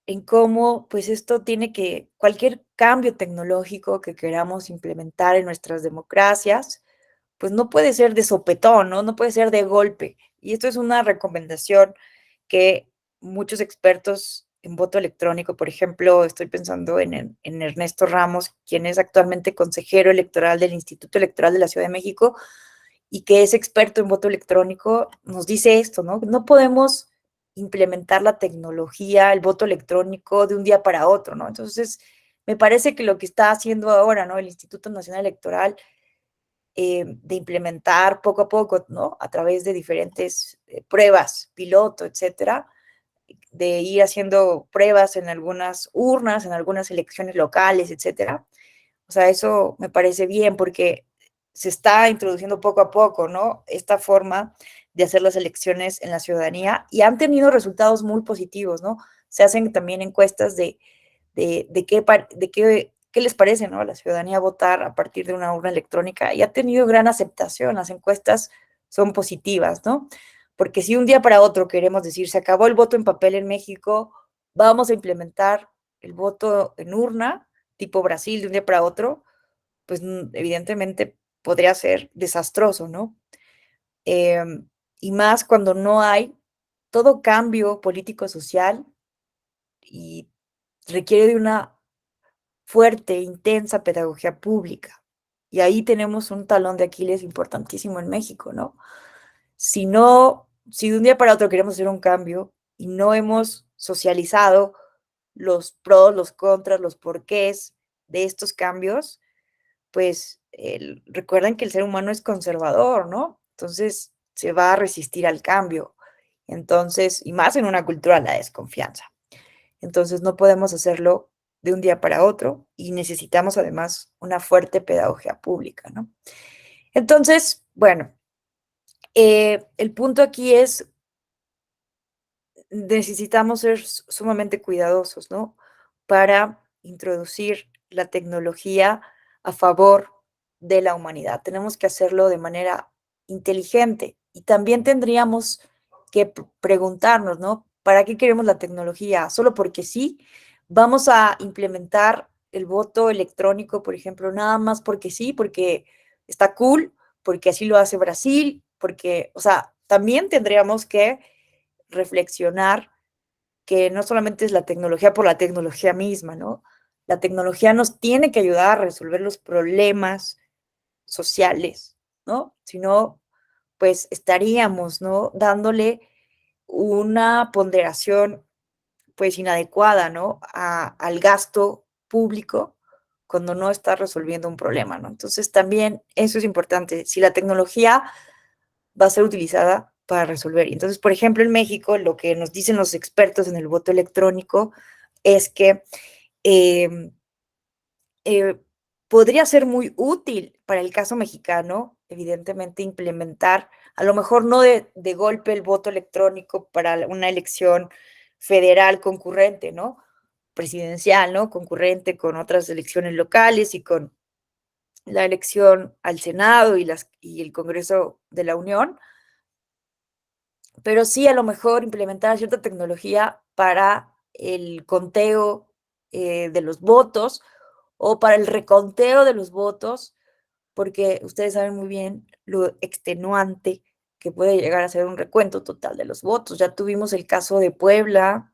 en cómo, pues esto tiene que, cualquier cambio tecnológico que queramos implementar en nuestras democracias, pues no puede ser de sopetón, ¿no? No puede ser de golpe. Y esto es una recomendación que muchos expertos en voto electrónico, por ejemplo, estoy pensando en Ernesto Ramos, quien es actualmente consejero electoral del Instituto Electoral de la Ciudad de México y que es experto en voto electrónico, nos dice esto, ¿no? No podemos implementar la tecnología, el voto electrónico de un día para otro, ¿no? Entonces, me parece que lo que está haciendo ahora, ¿no? El Instituto Nacional Electoral, de implementar poco a poco, ¿no? A través de diferentes pruebas, piloto, etcétera, de ir haciendo pruebas en algunas urnas, en algunas elecciones locales, etcétera. O sea, eso me parece bien porque se está introduciendo poco a poco, ¿no? Esta forma de hacer las elecciones en la ciudadanía y han tenido resultados muy positivos, ¿no? Se hacen también encuestas de qué les parece, ¿no? A la ciudadanía votar a partir de una urna electrónica y ha tenido gran aceptación. Las encuestas son positivas, ¿no? Porque si un día para otro queremos decir, se acabó el voto en papel en México, vamos a implementar el voto en urna, tipo Brasil, de un día para otro, pues evidentemente podría ser desastroso, ¿no? Y más cuando no hay todo cambio político-social y requiere de una fuerte, intensa pedagogía pública. Y ahí tenemos un talón de Aquiles importantísimo en México, ¿no? Si de un día para otro queremos hacer un cambio y no hemos socializado los pros, los contras, los porqués de estos cambios, pues recuerden que el ser humano es conservador, ¿no? Entonces se va a resistir al cambio. Entonces, y más en una cultura de la desconfianza. Entonces no podemos hacerlo de un día para otro y necesitamos además una fuerte pedagogía pública, ¿no? Entonces, bueno, el punto aquí es, necesitamos ser sumamente cuidadosos, ¿no? Para introducir la tecnología a favor de la humanidad. Tenemos que hacerlo de manera inteligente y también tendríamos que preguntarnos, ¿no? ¿Para qué queremos la tecnología? ¿Solo porque sí? ¿Vamos a implementar el voto electrónico, por ejemplo, nada más porque sí, porque está cool, porque así lo hace Brasil, porque, o sea, también tendríamos que reflexionar que no solamente es la tecnología por la tecnología misma, ¿no? La tecnología nos tiene que ayudar a resolver los problemas sociales, ¿no? Si no, pues estaríamos, ¿no? Dándole una ponderación, pues inadecuada, ¿no? Al gasto público cuando no está resolviendo un problema, ¿no? Entonces también eso es importante. Si la tecnología va a ser utilizada para resolver. Entonces, por ejemplo, en México, lo que nos dicen los expertos en el voto electrónico es que eh, eh, podría ser muy útil para el caso mexicano, evidentemente, implementar, a lo mejor no de golpe el voto electrónico para una elección federal concurrente, ¿no? Presidencial, ¿no? Concurrente con otras elecciones locales y con la elección al Senado y el Congreso de la Unión, pero sí a lo mejor implementar cierta tecnología para el conteo de los votos o para el reconteo de los votos porque ustedes saben muy bien lo extenuante que puede llegar a ser un recuento total de los votos. Ya tuvimos el caso de Puebla,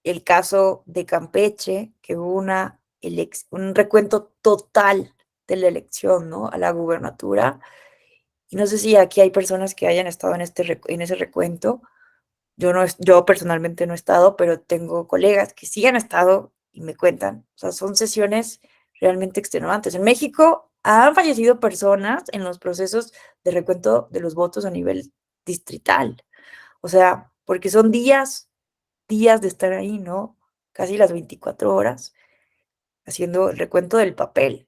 el caso de Campeche, que hubo un recuento total de la elección, ¿no? A la gubernatura. Y no sé si aquí hay personas que hayan estado en ese recuento. Yo personalmente no he estado, pero tengo colegas que sí han estado y me cuentan. O sea, son sesiones realmente extenuantes. En México han fallecido personas en los procesos de recuento de los votos a nivel distrital. O sea, porque son días de estar ahí, ¿no? Casi las 24 horas haciendo el recuento del papel.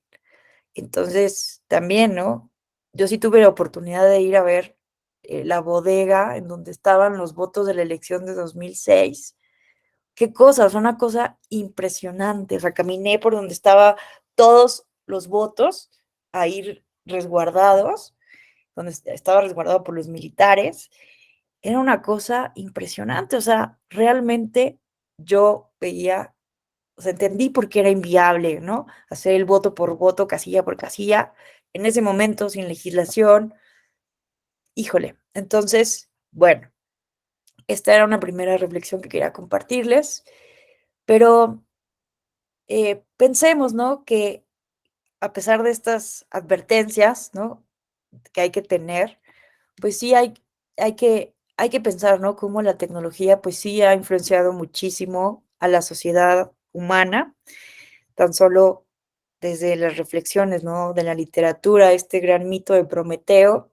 Entonces, también, ¿no? Yo sí tuve la oportunidad de ir a ver la bodega en donde estaban los votos de la elección de 2006. Qué cosa, es una cosa impresionante. O sea, caminé por donde estaban todos los votos ahí resguardados, donde estaba resguardado por los militares. Era una cosa impresionante. O sea, realmente yo veía, o sea, entendí por qué era inviable, ¿no? Hacer el voto por voto, casilla por casilla, en ese momento, sin legislación. Híjole, entonces, bueno, esta era una primera reflexión que quería compartirles, pero pensemos, ¿no? Que a pesar de estas advertencias, ¿no? Que hay que tener, pues sí hay que pensar, ¿no? Cómo la tecnología, pues sí ha influenciado muchísimo a la sociedad humana, tan solo desde las reflexiones, ¿no? De la literatura, este gran mito de Prometeo,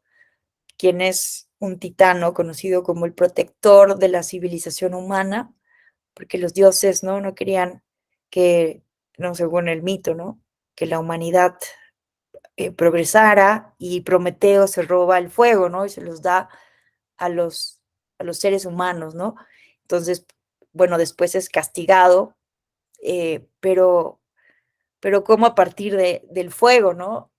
quien es un titano conocido como el protector de la civilización humana, porque los dioses, ¿no? No querían que, no, según el mito, ¿no? Que la humanidad progresara, y Prometeo se roba el fuego, ¿no? Y se los da a los seres humanos, ¿no? Entonces, bueno, después es castigado, pero cómo a partir del fuego, ¿no?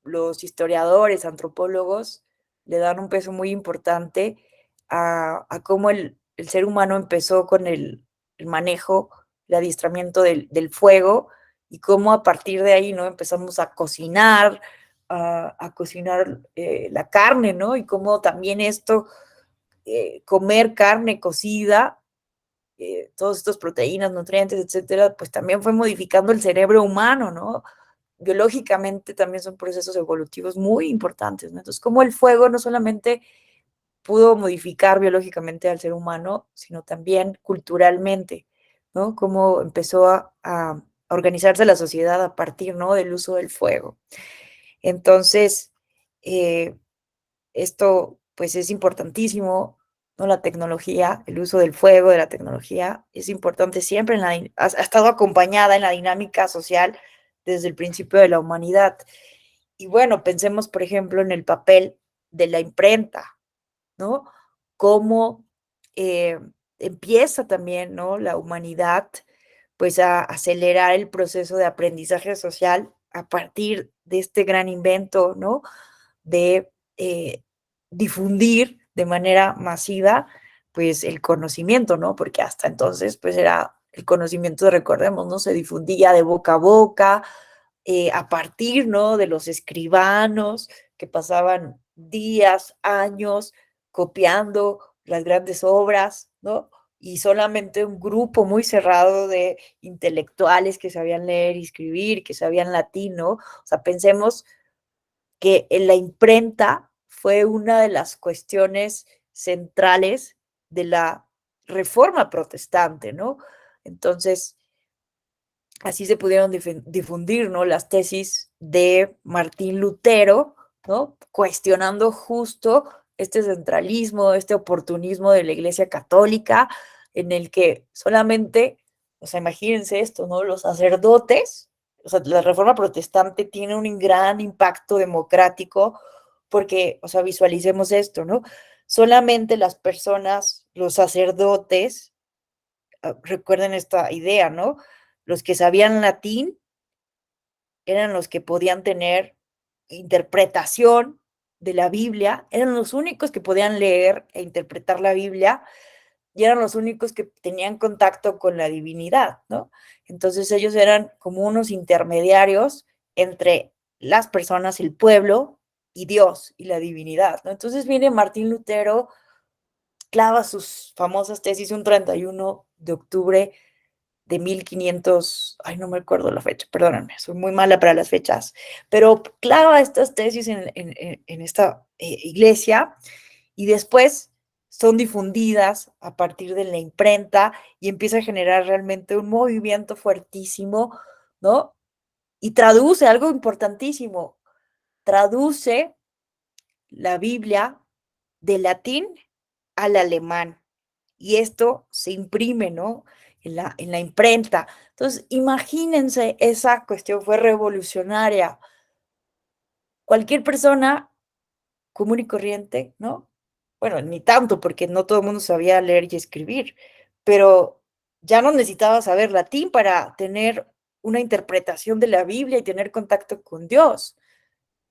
Los historiadores, antropólogos, le dan un peso muy importante a cómo el ser humano empezó con el manejo, el adiestramiento del fuego, y cómo a partir de ahí, ¿no? Empezamos a cocinar, a cocinar la carne, ¿no? Y cómo también esto, comer carne cocida, todos estos proteínas, nutrientes, etcétera, pues también fue modificando el cerebro humano, ¿no? Biológicamente también son procesos evolutivos muy importantes, ¿no? Entonces, como el fuego no solamente pudo modificar biológicamente al ser humano, sino también culturalmente, ¿no? Cómo empezó a organizarse la sociedad a partir, ¿no? Del uso del fuego. Entonces, esto pues es importantísimo, ¿no? La tecnología, el uso del fuego, de la tecnología, es importante siempre, ha estado acompañada en la dinámica social desde el principio de la humanidad. Y bueno, pensemos, por ejemplo, en el papel de la imprenta, ¿no? Cómo empieza también, ¿no? La humanidad, pues a acelerar el proceso de aprendizaje social a partir de este gran invento, ¿no? De difundir de manera masiva, pues el conocimiento, ¿no? Porque hasta entonces, pues era el conocimiento, recordemos, ¿no? Se difundía de boca a boca, a partir, ¿no? De los escribanos que pasaban días, años copiando las grandes obras, ¿no? Y solamente un grupo muy cerrado de intelectuales que sabían leer y escribir, que sabían latín, ¿no? O sea, pensemos que en la imprenta fue una de las cuestiones centrales de la reforma protestante, ¿no? Entonces, así se pudieron difundir, ¿no? Las tesis de Martín Lutero, ¿no? Cuestionando justo este centralismo, este oportunismo de la Iglesia Católica, en el que solamente, o sea, imagínense esto, ¿no? Los sacerdotes, o sea, la reforma protestante tiene un gran impacto democrático porque, o sea, visualicemos esto, ¿no? Solamente las personas, los sacerdotes, recuerden esta idea, ¿no? Los que sabían latín eran los que podían tener interpretación de la Biblia, eran los únicos que podían leer e interpretar la Biblia, y eran los únicos que tenían contacto con la divinidad, ¿no? Entonces ellos eran como unos intermediarios entre las personas, el pueblo y Dios y la divinidad, ¿no? Entonces viene Martín Lutero, clava sus famosas tesis un 31 de octubre de 1500, ay, no me acuerdo la fecha, perdónenme, soy muy mala para las fechas, pero clava estas tesis en esta iglesia y después son difundidas a partir de la imprenta y empieza a generar realmente un movimiento fuertísimo, ¿no? Y traduce algo importantísimo, traduce la Biblia del latín al alemán. Y esto se imprime, ¿no? En la imprenta. Entonces, imagínense, esa cuestión fue revolucionaria. Cualquier persona común y corriente, ¿no? Bueno, ni tanto, porque no todo el mundo sabía leer y escribir, pero ya no necesitaba saber latín para tener una interpretación de la Biblia y tener contacto con Dios.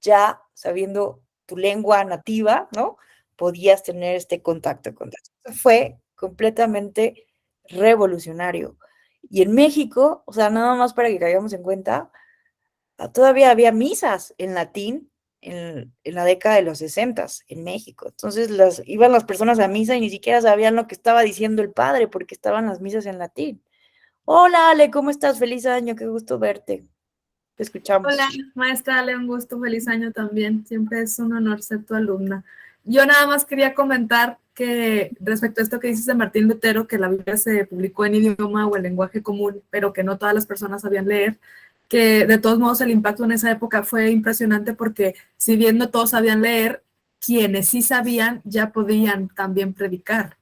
Ya sabiendo tu lengua nativa, ¿no? Podías tener este contacto con Dios. Eso fue completamente revolucionario. Y en México, o sea, nada más para que caigamos en cuenta, todavía había misas en latín en la década de los 60 en México. Entonces iban las personas a misa y ni siquiera sabían lo que estaba diciendo el padre porque estaban las misas en latín. Hola, Ale, ¿cómo estás? Feliz año, qué gusto verte. Te escuchamos. Hola, maestra Ale, un gusto, feliz año también. Siempre es un honor ser tu alumna. Yo nada más quería comentar que respecto a esto que dices de Martín Lutero, que la Biblia se publicó en idioma o el lenguaje común, pero que no todas las personas sabían leer, que de todos modos el impacto en esa época fue impresionante porque si bien no todos sabían leer, quienes sí sabían ya podían también predicar,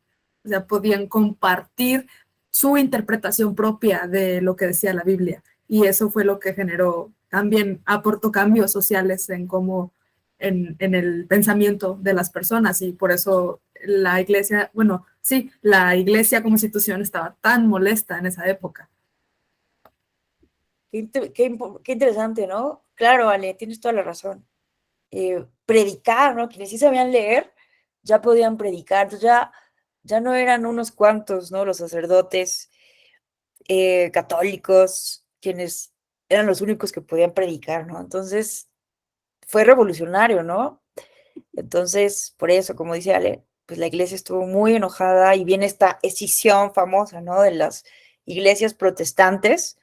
o sea, podían compartir su interpretación propia de lo que decía la Biblia. Y eso fue lo que generó, también aportó cambios sociales en cómo, en el pensamiento de las personas, y por eso la iglesia, bueno, sí, la iglesia como institución estaba tan molesta en esa época. Qué interesante, ¿no? Claro, Ale, tienes toda la razón. Predicar, ¿no? Quienes sí sabían leer, ya podían predicar. Entonces ya no eran unos cuantos, ¿no? Los sacerdotes católicos, quienes eran los únicos que podían predicar, ¿no? Entonces fue revolucionario, ¿no? Entonces, por eso, como dice Ale, pues la iglesia estuvo muy enojada y viene esta escisión famosa, ¿no? De las iglesias protestantes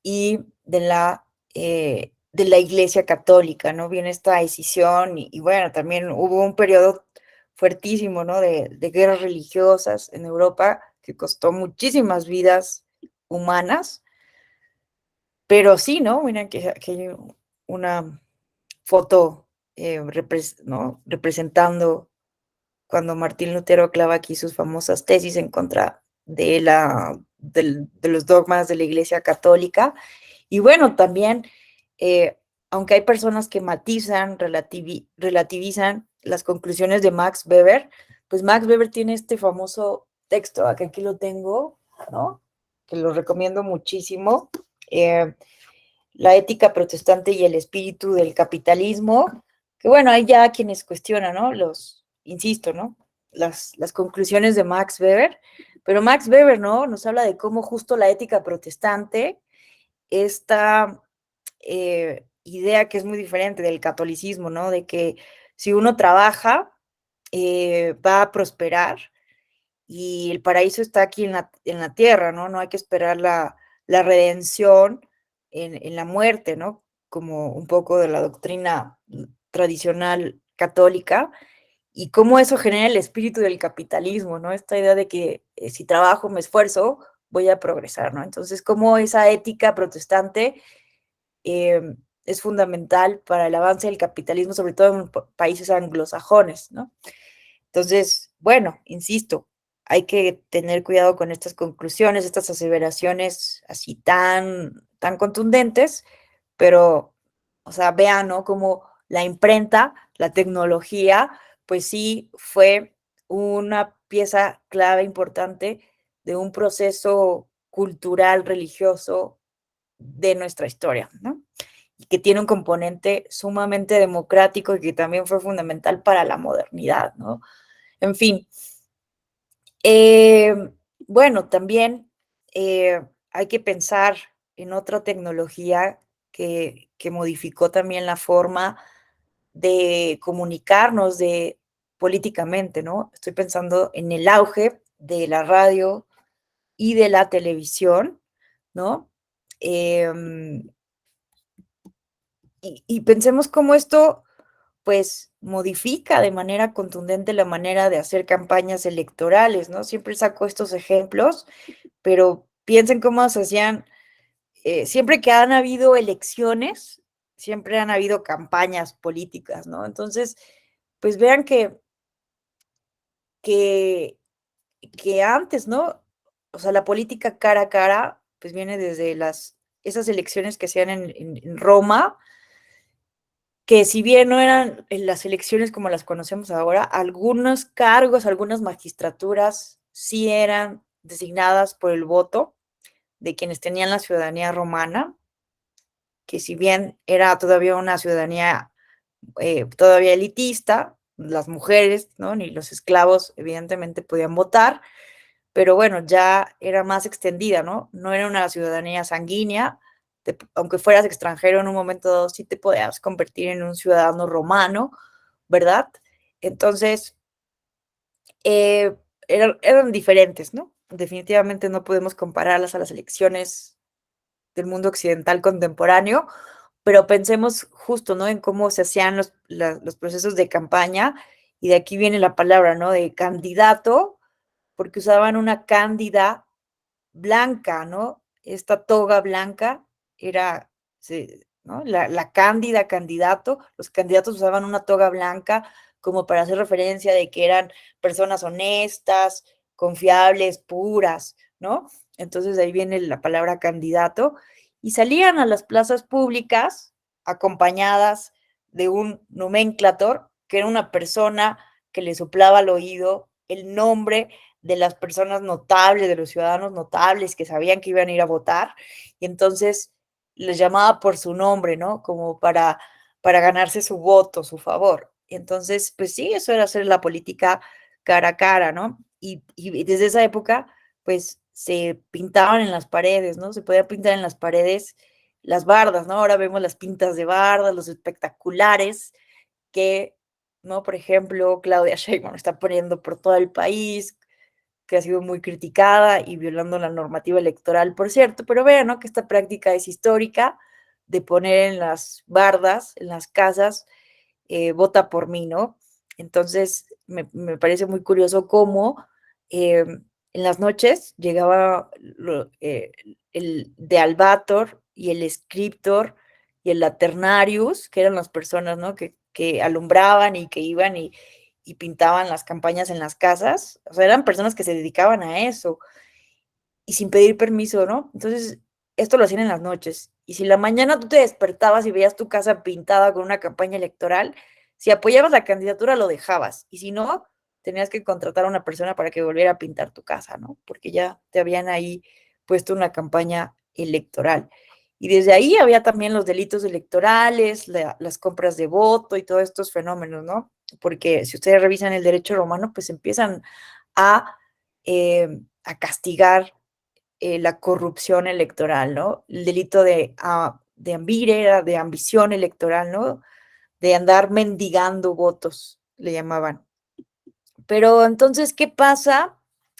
y de la iglesia católica, ¿no? Viene esta escisión y bueno, también hubo un periodo fuertísimo, ¿no? De guerras religiosas en Europa que costó muchísimas vidas humanas, pero sí, ¿no? Miren que hay una foto, ¿no? Representando cuando Martín Lutero clava aquí sus famosas tesis en contra de los dogmas de la Iglesia Católica. Y bueno, también, aunque hay personas que matizan, relativizan las conclusiones de Max Weber, pues Max Weber tiene este famoso texto, que aquí lo tengo, ¿no? Que lo recomiendo muchísimo, La ética protestante y el espíritu del capitalismo, que bueno, hay ya quienes cuestionan, ¿no? Insisto, ¿no? Las conclusiones de Max Weber, pero Max Weber, ¿no? Nos habla de cómo justo la ética protestante, esta idea que es muy diferente del catolicismo, ¿no? De que si uno trabaja, va a prosperar y el paraíso está aquí en la tierra, ¿no? No hay que esperar la redención en la muerte, ¿no? Como un poco de la doctrina tradicional católica, y cómo eso genera el espíritu del capitalismo, ¿no? Esta idea de que si trabajo, me esfuerzo, voy a progresar, ¿no? Entonces, cómo esa ética protestante es fundamental para el avance del capitalismo, sobre todo en países anglosajones, ¿no? Entonces, bueno, insisto, hay que tener cuidado con estas conclusiones, estas aseveraciones así tan contundentes, pero, o sea, vean, ¿no? Como la imprenta, la tecnología, pues sí fue una pieza clave importante de un proceso cultural, religioso de nuestra historia, ¿no? Y que tiene un componente sumamente democrático y que también fue fundamental para la modernidad, ¿no? En fin, eh, bueno, también hay que pensar en otra tecnología que que modificó también la forma de comunicarnos políticamente, ¿no? Estoy pensando en el auge de la radio y de la televisión, ¿no? Y pensemos cómo esto, pues, modifica de manera contundente la manera de hacer campañas electorales, ¿no? Siempre saco estos ejemplos, pero piensen cómo se hacían, siempre que han habido elecciones, siempre han habido campañas políticas, ¿no? Entonces, pues vean que, que antes, ¿no? O sea, la política cara a cara, pues viene desde esas elecciones que hacían en Roma, que si bien no eran las elecciones como las conocemos ahora, algunos cargos, algunas magistraturas sí eran designadas por el voto de quienes tenían la ciudadanía romana, que si bien era todavía una ciudadanía todavía elitista, las mujeres, ¿no? Ni los esclavos evidentemente podían votar, pero bueno, ya era más extendida, ¿no? No era una ciudadanía sanguínea, aunque fueras extranjero en un momento dado, sí te podías convertir en un ciudadano romano, ¿verdad? Entonces, eran diferentes, ¿no? Definitivamente no podemos compararlas a las elecciones del mundo occidental contemporáneo, pero pensemos justo, ¿no? En cómo se hacían los procesos de campaña, y de aquí viene la palabra, ¿no? De candidato, porque usaban una cándida blanca, ¿no? Esta toga blanca era, ¿no? La cándida candidato, los candidatos usaban una toga blanca como para hacer referencia de que eran personas honestas, confiables, puras, ¿no? Entonces de ahí viene la palabra candidato, y salían a las plazas públicas acompañadas de un nomenclator, que era una persona que le soplaba al oído el nombre de las personas notables, de los ciudadanos notables que sabían que iban a ir a votar, y entonces les llamaba por su nombre, ¿no? Como para ganarse su voto, su favor. Y entonces, pues sí, eso era hacer la política cara a cara, ¿no? Y desde esa época, pues se pintaban en las paredes, ¿no? Se podía pintar en las paredes las bardas, ¿no? Ahora vemos las pintas de bardas, los espectaculares que, ¿no? Por ejemplo, Claudia Sheinbaum está poniendo por todo el país, que ha sido muy criticada y violando la normativa electoral, por cierto, pero vean, ¿no? Que esta práctica es histórica de poner en las bardas, en las casas, vota por mí, ¿no? Entonces, me parece muy curioso cómo en las noches llegaba el de Albator y el Scriptor y el Laternarius, que eran las personas, ¿no? Que alumbraban y que iban y pintaban las campañas en las casas. O sea, eran personas que se dedicaban a eso y sin pedir permiso, ¿no? Entonces, esto lo hacían en las noches. Y si la mañana tú te despertabas y veías tu casa pintada con una campaña electoral, si apoyabas la candidatura lo dejabas. Y si no, tenías que contratar a una persona para que volviera a pintar tu casa, ¿no? Porque ya te habían ahí puesto una campaña electoral. Y desde ahí había también los delitos electorales, las compras de voto y todos estos fenómenos, ¿no? Porque si ustedes revisan el derecho romano, pues empiezan a, a castigar la corrupción electoral, ¿no? El delito de ambire, de ambición electoral, ¿no? De andar mendigando votos, le llamaban. Pero entonces, ¿qué pasa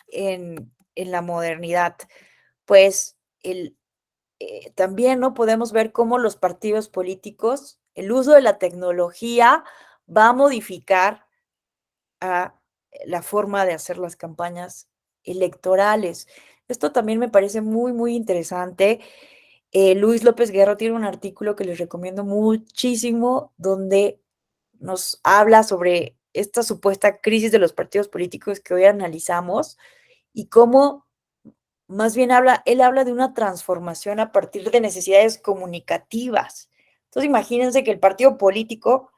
en la modernidad? Pues también no podemos ver cómo los partidos políticos, el uso de la tecnología va a modificar a la forma de hacer las campañas electorales. Esto también me parece muy, muy interesante. Luis López Guerra tiene un artículo que les recomiendo muchísimo, donde nos habla sobre esta supuesta crisis de los partidos políticos que hoy analizamos, y cómo más bien él habla de una transformación a partir de necesidades comunicativas. Entonces, imagínense que el partido político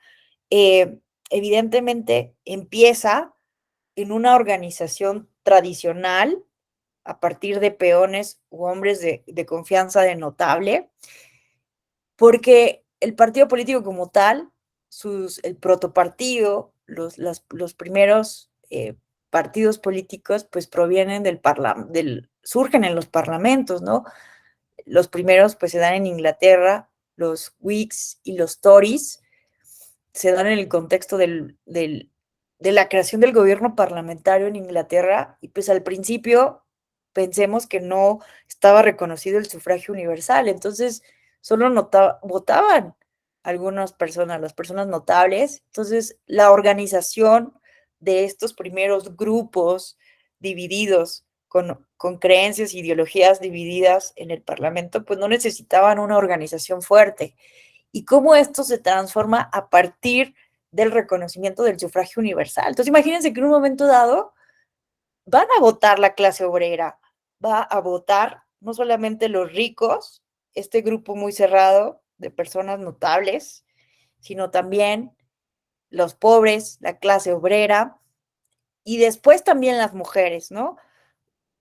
evidentemente empieza en una organización tradicional a partir de peones u hombres de confianza de notable, porque el partido político como tal, el protopartido, los primeros partidos políticos, pues provienen surgen en los parlamentos, ¿no? Los primeros pues se dan en Inglaterra los Whigs y los Tories, se dan en el contexto de la creación del gobierno parlamentario en Inglaterra, y pues al principio pensemos que no estaba reconocido el sufragio universal, entonces solo votaban algunas personas, las personas notables. Entonces la organización de estos primeros grupos divididos, con creencias e ideologías divididas en el Parlamento, pues no necesitaban una organización fuerte. Y cómo esto se transforma a partir del reconocimiento del sufragio universal. Entonces imagínense que en un momento dado van a votar la clase obrera, va a votar no solamente los ricos, este grupo muy cerrado de personas notables, sino también los pobres, la clase obrera, y después también las mujeres, ¿no?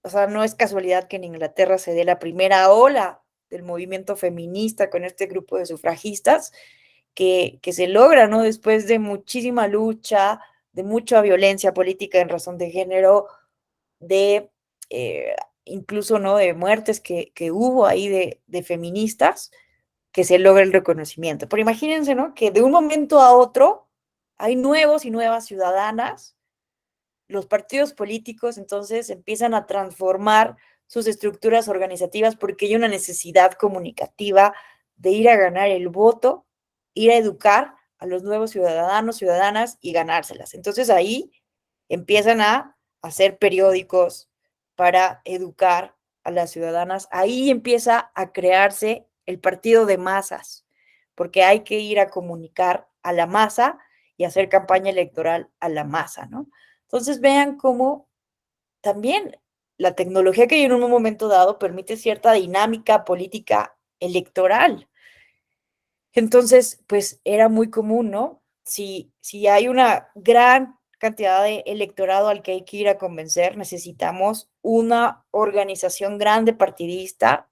O sea, no es casualidad que en Inglaterra se dé la primera ola del movimiento feminista con este grupo de sufragistas que se logra, ¿no? Después de muchísima lucha, de mucha violencia política en razón de género, de incluso, ¿no? De muertes que hubo ahí de feministas, que se logra el reconocimiento. Pero imagínense, ¿no? Que de un momento a otro hay nuevos y nuevas ciudadanas. Los partidos políticos entonces empiezan a transformar sus estructuras organizativas porque hay una necesidad comunicativa de ir a ganar el voto, ir a educar a los nuevos ciudadanos, ciudadanas y ganárselas. Entonces ahí empiezan a hacer periódicos para educar a las ciudadanas. Ahí empieza a crearse el partido de masas, porque hay que ir a comunicar a la masa y hacer campaña electoral a la masa, ¿no? Entonces vean cómo también la tecnología que hay en un momento dado permite cierta dinámica política electoral. Entonces, pues era muy común, ¿no? Si hay una gran cantidad de electorado al que hay que ir a convencer, necesitamos una organización grande partidista.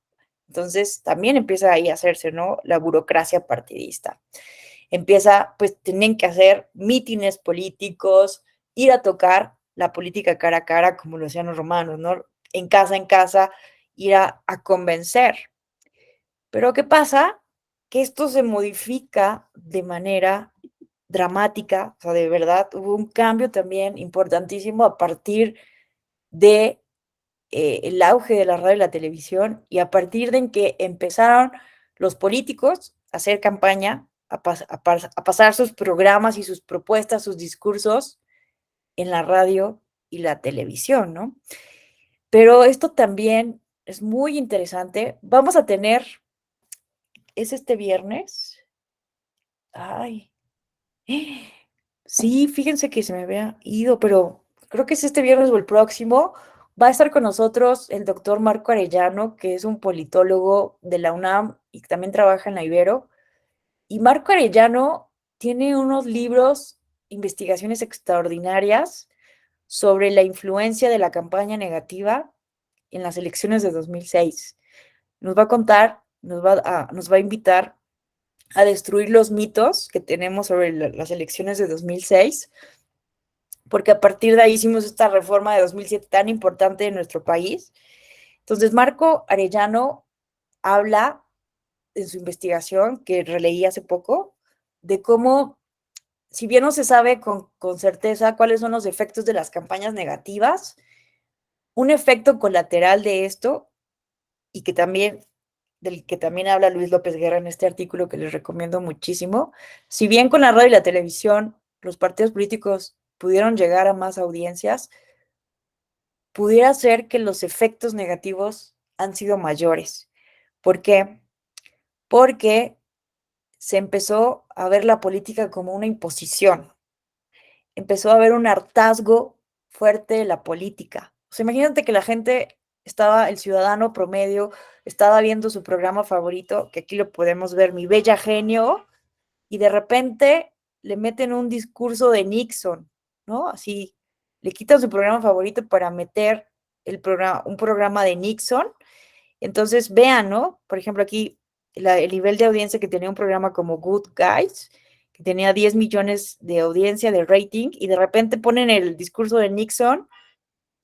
Entonces también empieza ahí a hacerse, ¿no? La burocracia partidista. Empieza, pues tienen que hacer mítines políticos, ir a tocar la política cara a cara, como lo hacían los romanos, ¿no? En casa, ir a convencer. Pero ¿qué pasa? Que esto se modifica de manera dramática, o sea, de verdad, hubo un cambio también importantísimo a partir de el auge de la radio y la televisión, y a partir de en que empezaron los políticos a hacer campaña, a pasar sus programas y sus propuestas, sus discursos en la radio y la televisión, ¿no? Pero esto también es muy interesante. Vamos a tener, ¿es este viernes? Ay, sí, fíjense que se me había ido, pero creo que es este viernes o el próximo. Va a estar con nosotros el doctor Marco Arellano, que es un politólogo de la UNAM y que también trabaja en la Ibero. Y Marco Arellano tiene unos libros, investigaciones extraordinarias sobre la influencia de la campaña negativa en las elecciones de 2006. Nos va a contar, nos va a invitar a destruir los mitos que tenemos sobre las elecciones de 2006, porque a partir de ahí hicimos esta reforma de 2007 tan importante en nuestro país. Entonces, Marco Arellano habla en su investigación, que releí hace poco, de cómo, si bien no se sabe con certeza cuáles son los efectos de las campañas negativas, un efecto colateral de esto, y que también del que también habla Luis López Guerra en este artículo que les recomiendo muchísimo, si bien con la radio y la televisión los partidos políticos pudieron llegar a más audiencias, pudiera ser que los efectos negativos han sido mayores. ¿Por qué? Porque se empezó a ver la política como una imposición. Empezó a haber un hartazgo fuerte de la política. O sea, imagínate que la gente el ciudadano promedio, estaba viendo su programa favorito, que aquí lo podemos ver, Mi Bella Genio, y de repente le meten un discurso de Nixon, ¿no? Así, le quitan su programa favorito para meter un programa de Nixon. Entonces, vean, ¿no? Por ejemplo, aquí el nivel de audiencia que tenía un programa como Good Guys, que tenía 10 millones de audiencia, de rating, y de repente ponen el discurso de Nixon,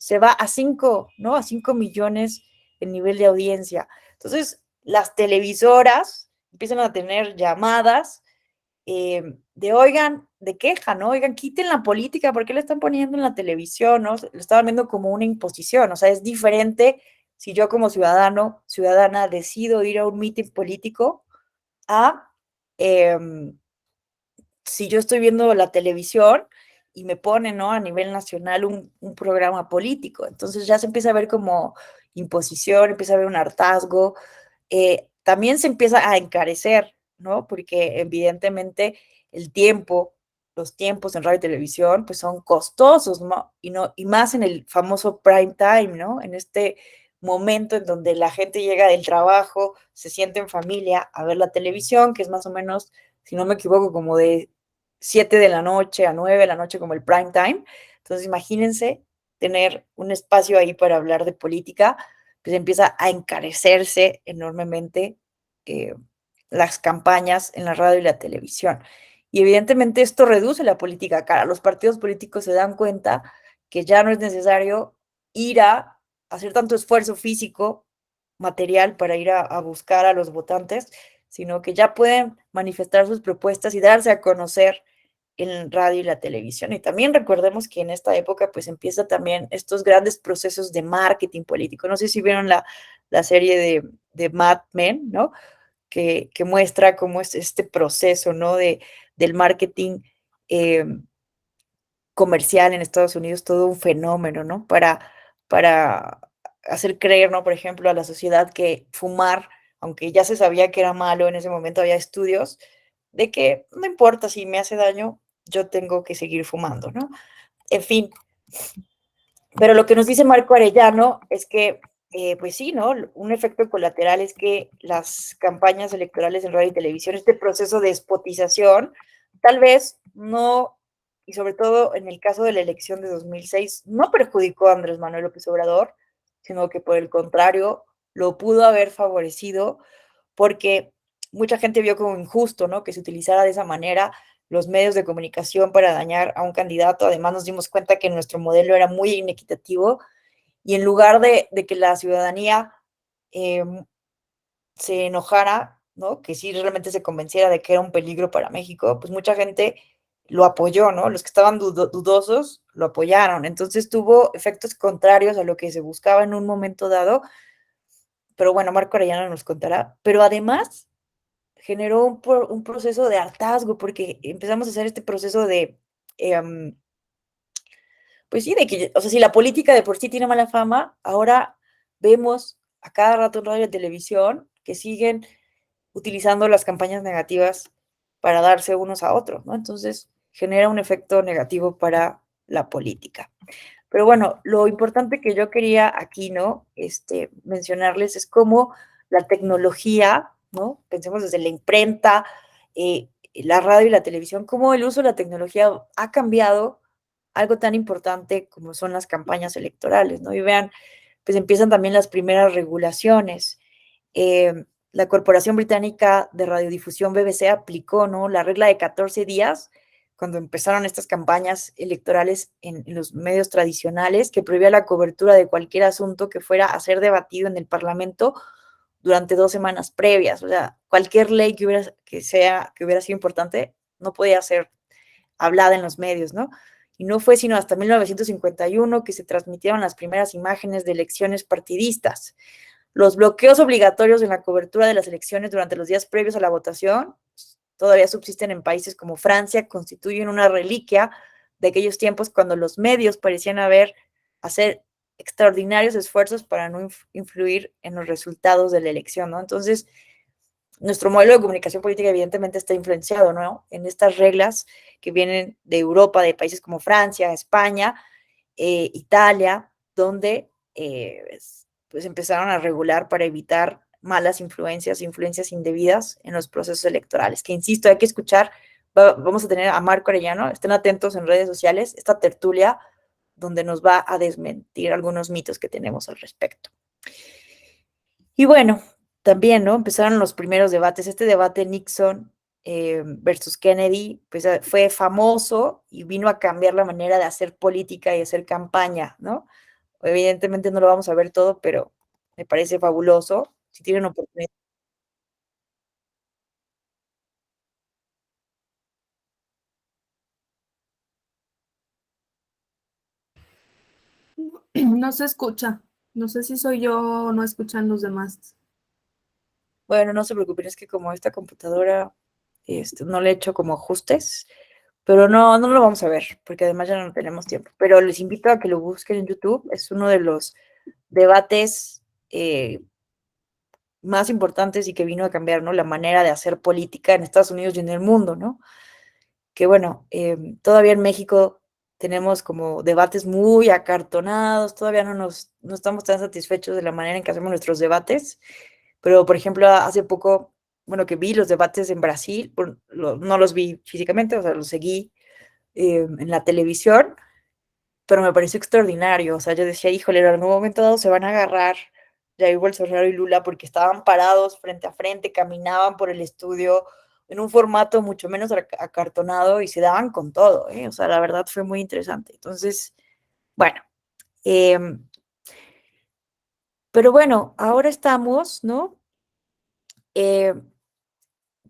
se va a 5, ¿no? A 5 millones el nivel de audiencia. Entonces, las televisoras empiezan a tener llamadas de, oigan, de queja, ¿no? Oigan, quiten la política, ¿por qué la están poniendo en la televisión, no? Lo estaban viendo como una imposición, o sea, es diferente si yo como ciudadana decido ir a un mitin político a si yo estoy viendo la televisión y me ponen, ¿no? A nivel nacional un programa político. Entonces ya se empieza a ver como imposición, empieza a haber un hartazgo, también se empieza a encarecer, ¿no? Porque evidentemente el tiempo, los tiempos en radio y televisión, pues son costosos, ¿no? Y más en el famoso prime time, ¿no? En este momento en donde la gente llega del trabajo, se siente en familia a ver la televisión, que es más o menos, si no me equivoco, como de 7 de la noche a 9 de la noche como el prime time. Entonces, imagínense tener un espacio ahí para hablar de política, pues empieza a encarecerse enormemente eh, las campañas en la radio y la televisión. Y evidentemente esto reduce la política cara. Los partidos políticos se dan cuenta que ya no es necesario ir a hacer tanto esfuerzo físico, material, para ir a buscar a los votantes, sino que ya pueden manifestar sus propuestas y darse a conocer en radio y la televisión. Y también recordemos que en esta época pues empieza también estos grandes procesos de marketing político. No sé si vieron la serie de Mad Men, ¿no? Que muestra cómo es este proceso, ¿no? Del marketing eh, comercial en Estados Unidos, todo un fenómeno, ¿no? Para hacer creer, ¿no? Por ejemplo, a la sociedad que fumar, aunque ya se sabía que era malo, en ese momento había estudios de que no importa si me hace daño, yo tengo que seguir fumando, ¿no? En fin, pero lo que nos dice Marco Arellano es que, pues sí, ¿no? Un efecto colateral es que las campañas electorales en radio y televisión, este proceso de despotización, tal vez no, y sobre todo en el caso de la elección de 2006, no perjudicó a Andrés Manuel López Obrador, sino que por el contrario, lo pudo haber favorecido porque mucha gente vio como injusto, ¿no? Que se utilizara de esa manera los medios de comunicación para dañar a un candidato. Además, nos dimos cuenta que nuestro modelo era muy inequitativo y en lugar de que la ciudadanía eh, se enojara, ¿no? Que sí realmente se convenciera de que era un peligro para México, pues mucha gente lo apoyó, ¿no? Los que estaban dudosos lo apoyaron. Entonces tuvo efectos contrarios a lo que se buscaba en un momento dado. Pero bueno, Marco Arellano nos contará. Pero además generó un proceso de hartazgo, porque empezamos a hacer este proceso de, pues sí, de que, o sea, si la política de por sí tiene mala fama, ahora vemos a cada rato en radio y televisión que siguen utilizando las campañas negativas para darse unos a otros, ¿no? Entonces genera un efecto negativo para la política. Pero bueno, lo importante que yo quería aquí, ¿no? Mencionarles es cómo la tecnología, ¿no? Pensemos desde la imprenta, la radio y la televisión, cómo el uso de la tecnología ha cambiado algo tan importante como son las campañas electorales, ¿no? Y vean, pues empiezan también las primeras regulaciones. La Corporación Británica de Radiodifusión BBC aplicó, ¿no? La regla de 14 días cuando empezaron estas campañas electorales en los medios tradicionales, que prohibía la cobertura de cualquier asunto que fuera a ser debatido en el Parlamento durante 2 semanas previas. O sea, cualquier ley que hubiera sido importante no podía ser hablada en los medios, ¿no? Y no fue sino hasta 1951 que se transmitieron las primeras imágenes de elecciones partidistas. Los bloqueos obligatorios en la cobertura de las elecciones durante los días previos a la votación todavía subsisten en países como Francia, constituyen una reliquia de aquellos tiempos cuando los medios parecían hacer extraordinarios esfuerzos para no influir en los resultados de la elección, ¿no? Entonces, nuestro modelo de comunicación política evidentemente está influenciado, ¿no? En estas reglas que vienen de Europa, de países como Francia, España, Italia, donde pues empezaron a regular para evitar malas influencias indebidas en los procesos electorales, que insisto, hay que escuchar, vamos a tener a Marco Arellano, estén atentos en redes sociales, esta tertulia donde nos va a desmentir algunos mitos que tenemos al respecto. Y bueno, también, ¿no? Empezaron los primeros debates. Este debate Nixon versus Kennedy, pues fue famoso y vino a cambiar la manera de hacer política y hacer campaña, ¿no? Evidentemente no lo vamos a ver todo, pero me parece fabuloso. Si tienen oportunidad. No se escucha. No sé si soy yo o no escuchan los demás. Bueno, no se preocupen, es que como esta computadora no le he hecho como ajustes, pero no lo vamos a ver, porque además ya no tenemos tiempo. Pero les invito a que lo busquen en YouTube. Es uno de los debates más importantes y que vino a cambiar, ¿no? La manera de hacer política en Estados Unidos y en el mundo, ¿no? Que bueno, todavía en México tenemos como debates muy acartonados, todavía no estamos tan satisfechos de la manera en que hacemos nuestros debates, pero por ejemplo, hace poco, bueno, que vi los debates en Brasil, no los vi físicamente, o sea, los seguí en la televisión, pero me pareció extraordinario, o sea, yo decía, híjole, en algún momento dado se van a agarrar Jair Bolsonaro y Lula porque estaban parados frente a frente, caminaban por el estudio en un formato mucho menos acartonado y se daban con todo, ¿eh? O sea, la verdad fue muy interesante. Entonces, bueno, pero bueno, ahora estamos, ¿no?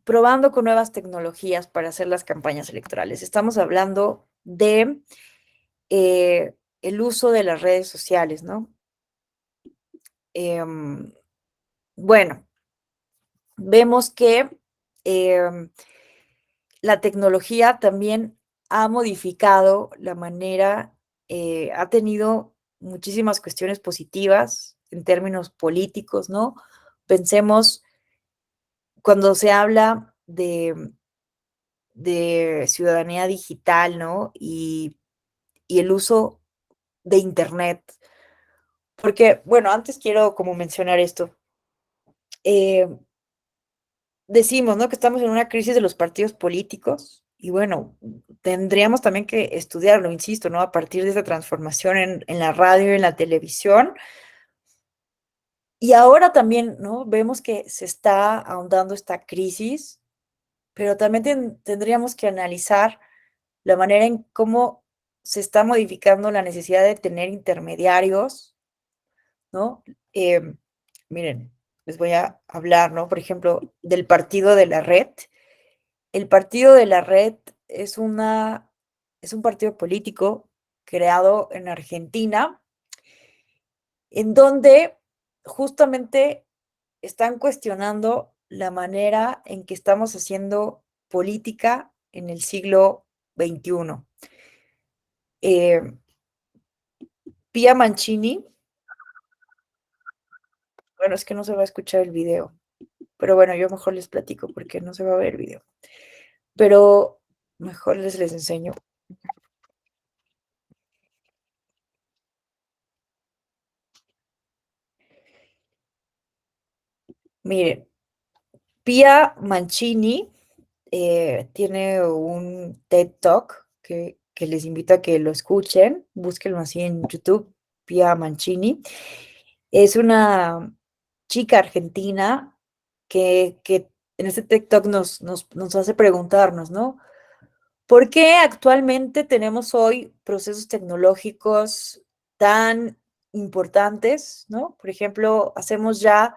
Probando con nuevas tecnologías para hacer las campañas electorales. Estamos hablando de el uso de las redes sociales, ¿no? Bueno, vemos que la tecnología también ha modificado la manera, ha tenido muchísimas cuestiones positivas en términos políticos, ¿no? Pensemos cuando se habla de ciudadanía digital, ¿no? Y el uso de Internet. Porque, bueno, antes quiero como mencionar esto. Decimos, ¿no? Que estamos en una crisis de los partidos políticos y bueno, tendríamos también que estudiarlo, insisto, ¿no? A partir de esa transformación en la radio y en la televisión. Y ahora también, ¿no? Vemos que se está ahondando esta crisis, pero también tendríamos que analizar la manera en cómo se está modificando la necesidad de tener intermediarios, ¿no? Miren, les voy a hablar, ¿no? Por ejemplo, del partido de la Red. El partido de la Red es un partido político creado en Argentina, en donde justamente están cuestionando la manera en que estamos haciendo política en el siglo XXI. Pia Mancini, bueno, es que no se va a escuchar el video, pero bueno, yo mejor les platico porque no se va a ver el video, pero mejor les enseño. Miren, Pia Mancini tiene un TED Talk que les invito a que lo escuchen, búsquenlo así en YouTube, Pia Mancini. Es una chica argentina que en este TED Talk nos hace preguntarnos, ¿no? ¿Por qué actualmente tenemos hoy procesos tecnológicos tan importantes, ¿no? Por ejemplo, hacemos ya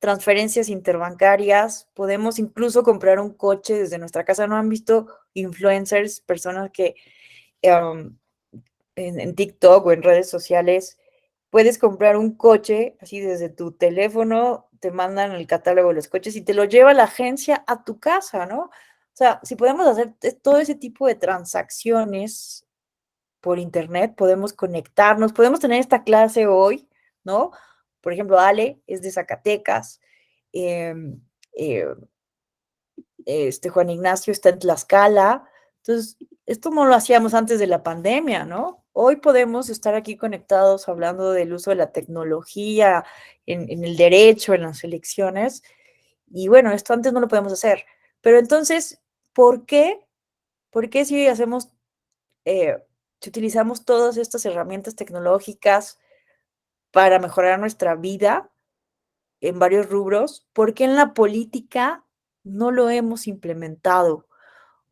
transferencias interbancarias, podemos incluso comprar un coche desde nuestra casa. ¿No han visto influencers, personas que en TikTok o en redes sociales puedes comprar un coche así desde tu teléfono, te mandan el catálogo de los coches y te lo lleva la agencia a tu casa, ¿no? O sea, si podemos hacer todo ese tipo de transacciones por internet, podemos conectarnos, podemos tener esta clase hoy, ¿no? Por ejemplo, Ale es de Zacatecas, eh, eh, Juan Ignacio está en Tlaxcala. Entonces, esto no lo hacíamos antes de la pandemia, ¿no? Hoy podemos estar aquí conectados hablando del uso de la tecnología en el derecho, en las elecciones. Y bueno, esto antes no lo podemos hacer. Pero entonces, ¿por qué? ¿Por qué si hacemos, si utilizamos todas estas herramientas tecnológicas para mejorar nuestra vida en varios rubros, por qué en la política no lo hemos implementado?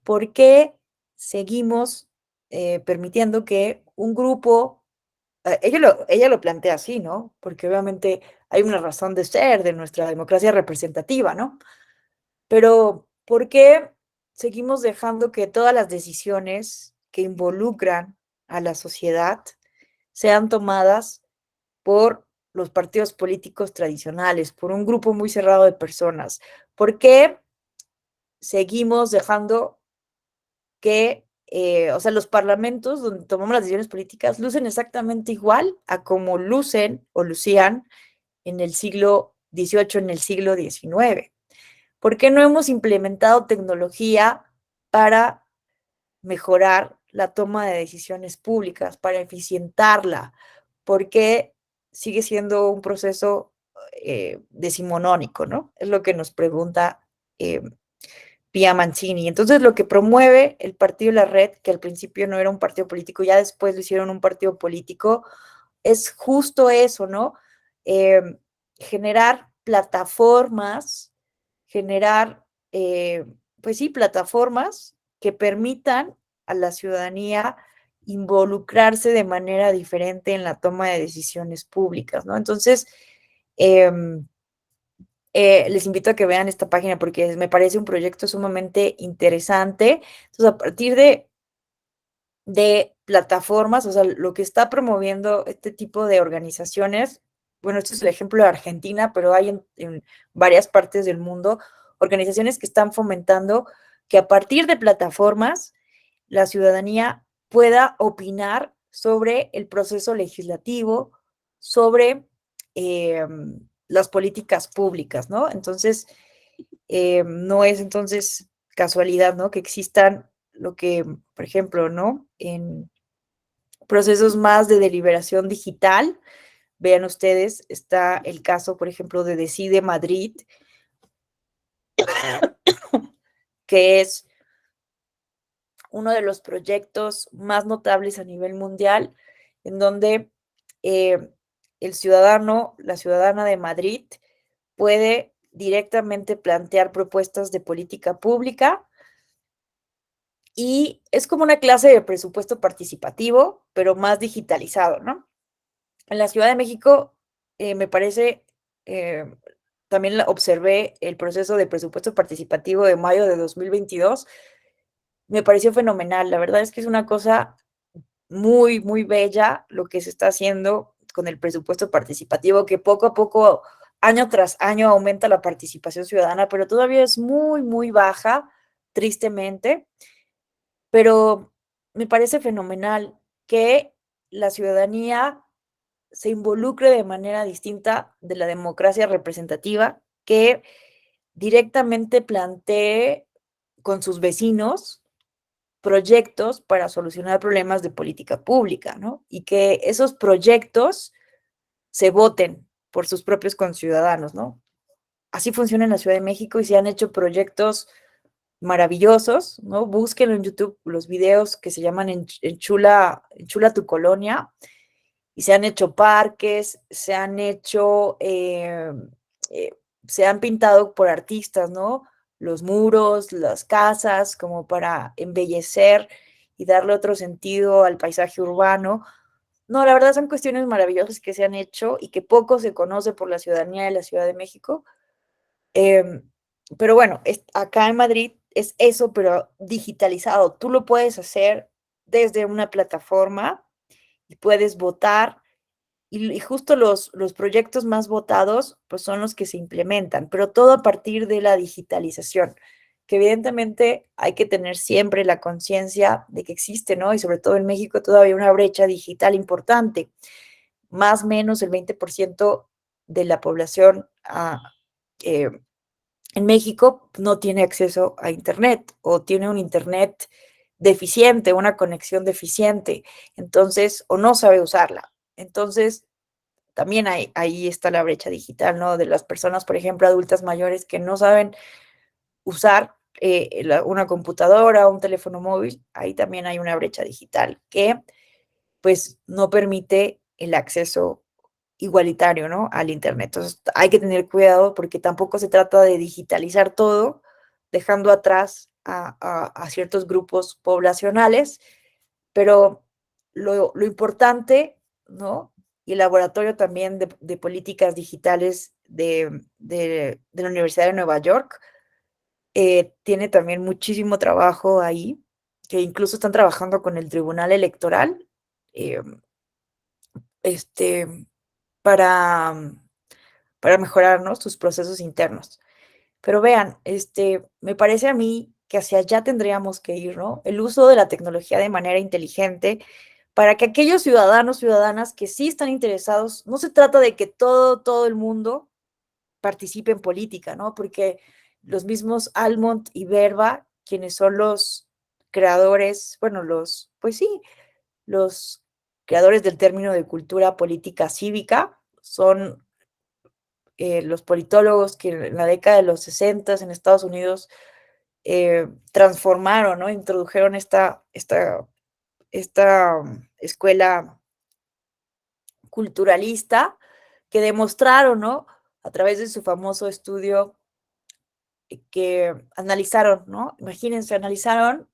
¿Por qué seguimos permitiendo que un grupo, ella lo plantea así, ¿no? Porque obviamente hay una razón de ser de nuestra democracia representativa, ¿no? Pero ¿por qué seguimos dejando que todas las decisiones que involucran a la sociedad sean tomadas por los partidos políticos tradicionales, por un grupo muy cerrado de personas. ¿Por qué seguimos dejando que, o sea, los parlamentos donde tomamos las decisiones políticas lucen exactamente igual a como lucen o lucían en el siglo XVIII, en el siglo XIX? ¿Por qué no hemos implementado tecnología para mejorar la toma de decisiones públicas, para eficientarla? ¿Por qué sigue siendo un proceso decimonónico, ¿no? Es lo que nos pregunta Pia Mancini. Entonces, lo que promueve el partido La Red, que al principio no era un partido político, ya después lo hicieron un partido político, es justo eso, ¿no? Generar plataformas, generar, pues sí, plataformas que permitan a la ciudadanía involucrarse de manera diferente en la toma de decisiones públicas, ¿no? Entonces, les invito a que vean esta página porque me parece un proyecto sumamente interesante. Entonces, a partir de plataformas, o sea, lo que está promoviendo este tipo de organizaciones, bueno, este es el ejemplo de Argentina, pero hay en varias partes del mundo, organizaciones que están fomentando que a partir de plataformas la ciudadanía pueda opinar sobre el proceso legislativo, sobre las políticas públicas, ¿no? Entonces, no es entonces casualidad, ¿no? Que existan lo que, por ejemplo, ¿no? En procesos más de deliberación digital, vean ustedes, está el caso, por ejemplo, de Decide Madrid, que es uno de los proyectos más notables a nivel mundial, en donde el ciudadano, la ciudadana de Madrid puede directamente plantear propuestas de política pública y es como una clase de presupuesto participativo, pero más digitalizado, ¿no? En la Ciudad de México, me parece, también observé el proceso de presupuesto participativo de mayo de 2022, me pareció fenomenal. La verdad es que es una cosa muy, muy bella lo que se está haciendo con el presupuesto participativo, que poco a poco, año tras año, aumenta la participación ciudadana, pero todavía es muy, muy baja, tristemente. Pero me parece fenomenal que la ciudadanía se involucre de manera distinta de la democracia representativa, que directamente plantee con sus vecinos proyectos para solucionar problemas de política pública, ¿no? Y que esos proyectos se voten por sus propios conciudadanos, ¿no? Así funciona en la Ciudad de México y se han hecho proyectos maravillosos, ¿no? Búsquenlo en YouTube, los videos que se llaman Enchula tu colonia, y se han hecho parques, se han pintado por artistas, ¿no? Los muros, las casas, como para embellecer y darle otro sentido al paisaje urbano. No, la verdad son cuestiones maravillosas que se han hecho y que poco se conoce por la ciudadanía de la Ciudad de México. Pero bueno, acá en Madrid es eso, pero digitalizado. Tú lo puedes hacer desde una plataforma y puedes votar y justo los proyectos más votados pues son los que se implementan, pero todo a partir de la digitalización, que evidentemente hay que tener siempre la conciencia de que existe, ¿no? Y sobre todo en México todavía una brecha digital importante. Más o menos el 20% de la población en México no tiene acceso a Internet o tiene un Internet deficiente, una conexión deficiente, entonces, o no sabe usarla. Entonces, también ahí está la brecha digital, ¿no? De las personas, por ejemplo, adultas mayores que no saben usar una computadora o un teléfono móvil, ahí también hay una brecha digital que, pues, no permite el acceso igualitario, ¿no? Al Internet. Entonces, hay que tener cuidado porque tampoco se trata de digitalizar todo, dejando atrás a ciertos grupos poblacionales, pero lo importante, ¿no? Y el laboratorio también de políticas digitales de la Universidad de Nueva York tiene también muchísimo trabajo ahí, que incluso están trabajando con el Tribunal Electoral. Eh, este, para, para mejorar, ¿no?, sus procesos internos. Pero vean, me parece a mí que hacia allá tendríamos que ir, ¿no? El uso de la tecnología de manera inteligente para que aquellos ciudadanos, ciudadanas que sí están interesados, no se trata de que todo el mundo participe en política, ¿no? Porque los mismos Almond y Verba, quienes son los creadores, bueno, pues sí, los creadores del término de cultura política cívica, son los politólogos que en la década de los 60 en Estados Unidos transformaron, ¿no? Introdujeron esta escuela culturalista que demostraron, ¿no?, a través de su famoso estudio que analizaron, ¿no? Imagínense, analizaron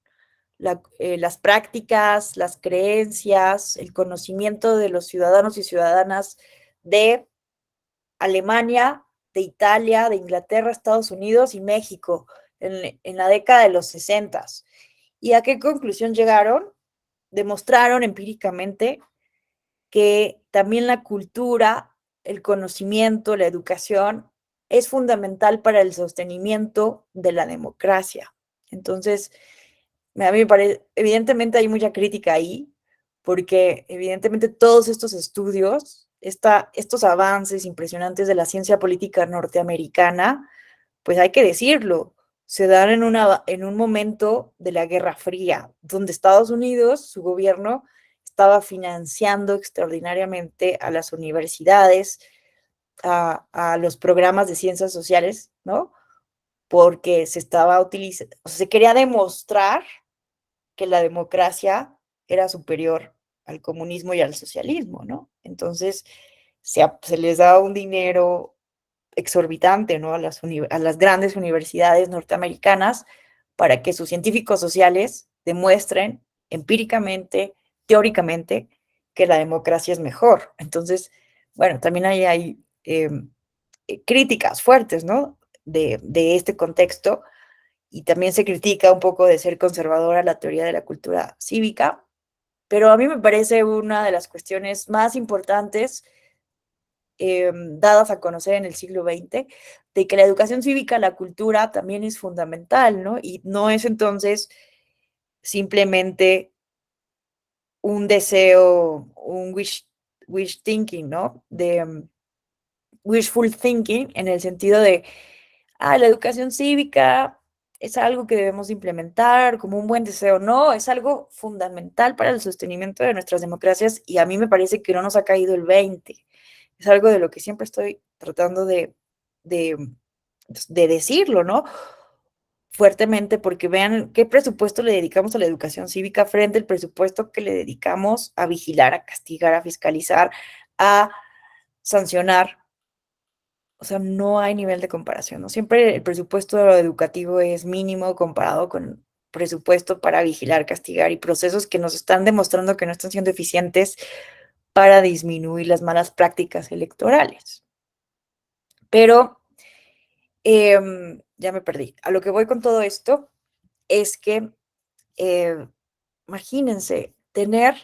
las prácticas, las creencias, el conocimiento de los ciudadanos y ciudadanas de Alemania, de Italia, de Inglaterra, Estados Unidos y México en la década de los 60. ¿Y a qué conclusión llegaron? Demostraron empíricamente que también la cultura, el conocimiento, la educación es fundamental para el sostenimiento de la democracia. Entonces, a mí me parece, evidentemente hay mucha crítica ahí, porque evidentemente todos estos estudios, estos avances impresionantes de la ciencia política norteamericana, pues hay que decirlo, se dan en un momento de la Guerra Fría, donde Estados Unidos, su gobierno, estaba financiando extraordinariamente a las universidades, a los programas de ciencias sociales, ¿no? Porque se estaba utilizando, o sea, se quería demostrar que la democracia era superior al comunismo y al socialismo, ¿no? Entonces, se les daba un dinero exorbitante, ¿no?, a las grandes universidades norteamericanas para que sus científicos sociales demuestren empíricamente, teóricamente, que la democracia es mejor. Entonces, bueno, también hay críticas fuertes, ¿no?, de este contexto, y también se critica un poco de ser conservadora la teoría de la cultura cívica, pero a mí me parece una de las cuestiones más importantes dadas a conocer en el siglo XX, de que la educación cívica, la cultura también es fundamental, ¿no? Y no es entonces simplemente un deseo, un wish thinking, ¿no? Wishful thinking, en el sentido de, la educación cívica es algo que debemos implementar como un buen deseo. No, es algo fundamental para el sostenimiento de nuestras democracias, y a mí me parece que no nos ha caído el 20. Es algo de lo que siempre estoy tratando de decirlo, ¿no?, fuertemente, porque vean qué presupuesto le dedicamos a la educación cívica frente al presupuesto que le dedicamos a vigilar, a castigar, a fiscalizar, a sancionar. O sea, no hay nivel de comparación, ¿no? Siempre el presupuesto educativo es mínimo comparado con presupuesto para vigilar, castigar y procesos que nos están demostrando que no están siendo eficientes para disminuir las malas prácticas electorales. Pero ya me perdí. A lo que voy con todo esto es que, imagínense, tener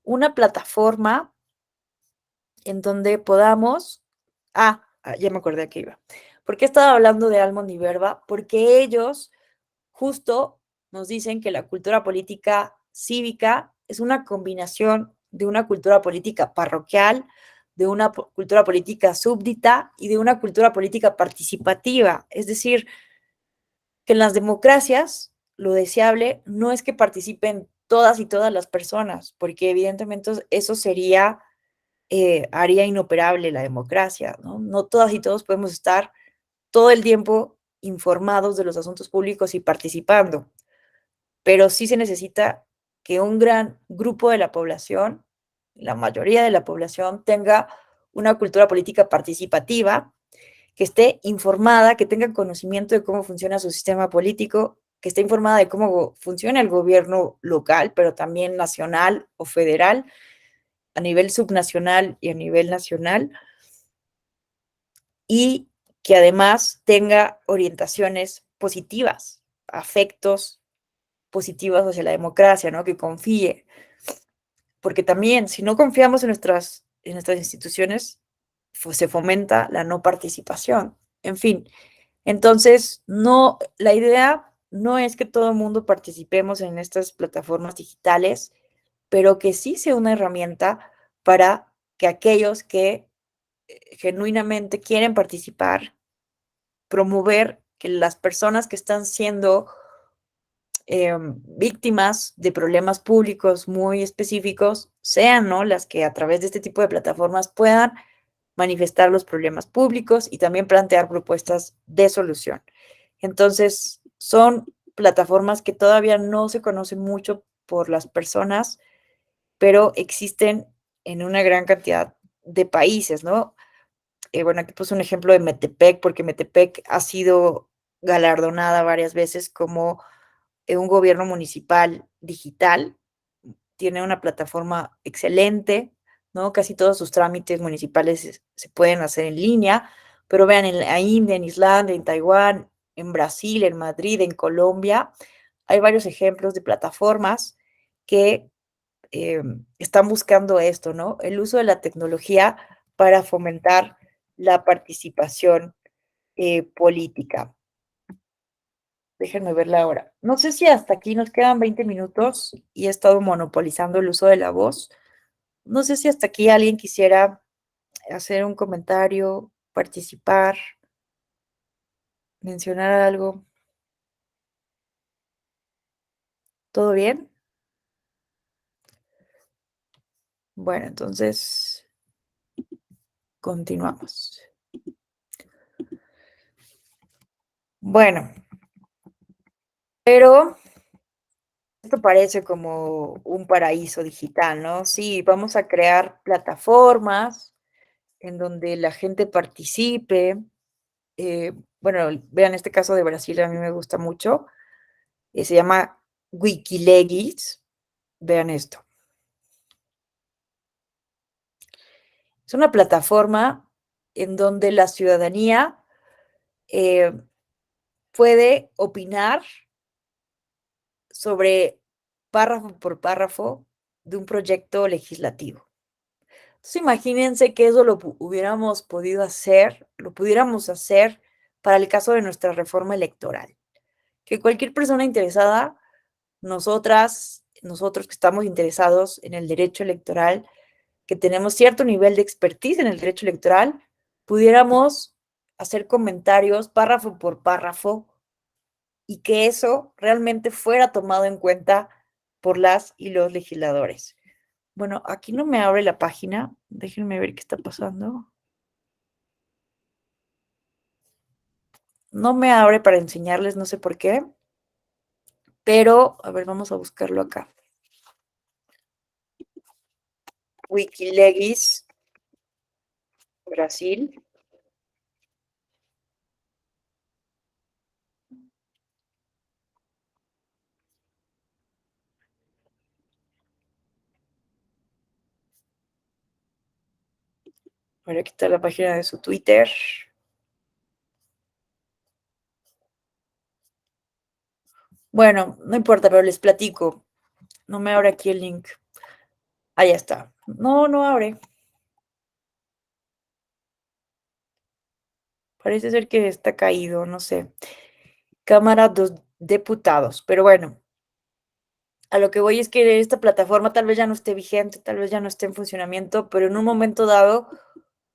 una plataforma en donde podamos... ya me acordé que iba. ¿Por qué estaba hablando de Almond y Verba? Porque ellos justo nos dicen que la cultura política cívica es una combinación de una cultura política parroquial, de una cultura política súbdita y de una cultura política participativa. Es decir, que en las democracias lo deseable no es que participen todas y todas las personas, porque evidentemente eso sería, haría inoperable la democracia, ¿no? No todas y todos podemos estar todo el tiempo informados de los asuntos públicos y participando, pero sí se necesita que un gran grupo de la población, la mayoría de la población, tenga una cultura política participativa, que esté informada, que tenga conocimiento de cómo funciona su sistema político, que esté informada de cómo funciona el gobierno local, pero también nacional o federal, a nivel subnacional y a nivel nacional, y que además tenga orientaciones positivas, afectos positivos hacia la democracia, ¿no? Que confíe. Porque también, si no confiamos en nuestras instituciones, se fomenta la no participación. En fin, entonces, no, la idea no es que todo el mundo participemos en estas plataformas digitales, pero que sí sea una herramienta para que aquellos que genuinamente quieren participar, promover que las personas que están siendo víctimas de problemas públicos muy específicos sean, ¿no?, las que a través de este tipo de plataformas puedan manifestar los problemas públicos y también plantear propuestas de solución. Entonces, son plataformas que todavía no se conocen mucho por las personas, pero existen en una gran cantidad de países, ¿no? Bueno, aquí puse un ejemplo de Metepec, porque Metepec ha sido galardonada varias veces como un gobierno municipal digital. Tiene una plataforma excelente, ¿no? Casi todos sus trámites municipales se pueden hacer en línea, pero vean, en la India, en Islandia, en Taiwán, en Brasil, en Madrid, en Colombia, hay varios ejemplos de plataformas que están buscando esto, ¿no? El uso de la tecnología para fomentar la participación política. Déjenme ver la hora. No sé si hasta aquí nos quedan 20 minutos y he estado monopolizando el uso de la voz. No sé si hasta aquí alguien quisiera hacer un comentario, participar, mencionar algo. ¿Todo bien? Bueno, entonces continuamos. Bueno, pero esto parece como un paraíso digital, ¿no? Sí, vamos a crear plataformas en donde la gente participe. Bueno, vean este caso de Brasil, a mí me gusta mucho. Se llama Wikileaks. Vean esto. Es una plataforma en donde la ciudadanía puede opinar sobre párrafo por párrafo de un proyecto legislativo. Entonces, imagínense que eso lo hubiéramos podido hacer, lo pudiéramos hacer para el caso de nuestra reforma electoral. Que cualquier persona interesada, nosotros que estamos interesados en el derecho electoral, que tenemos cierto nivel de expertise en el derecho electoral, pudiéramos hacer comentarios párrafo por párrafo y que eso realmente fuera tomado en cuenta por las y los legisladores. Bueno, aquí no me abre la página. Déjenme ver qué está pasando. No me abre para enseñarles, no sé por qué. Pero, a ver, vamos a buscarlo acá. Wikileaks, Brasil. Ahora aquí está la página de su Twitter. Bueno, no importa, pero les platico. No me abre aquí el link. Ahí está. No, no abre. Parece ser que está caído, no sé. Cámara dos Diputados. Pero bueno, a lo que voy es que esta plataforma tal vez ya no esté vigente, tal vez ya no esté en funcionamiento, pero en un momento dado,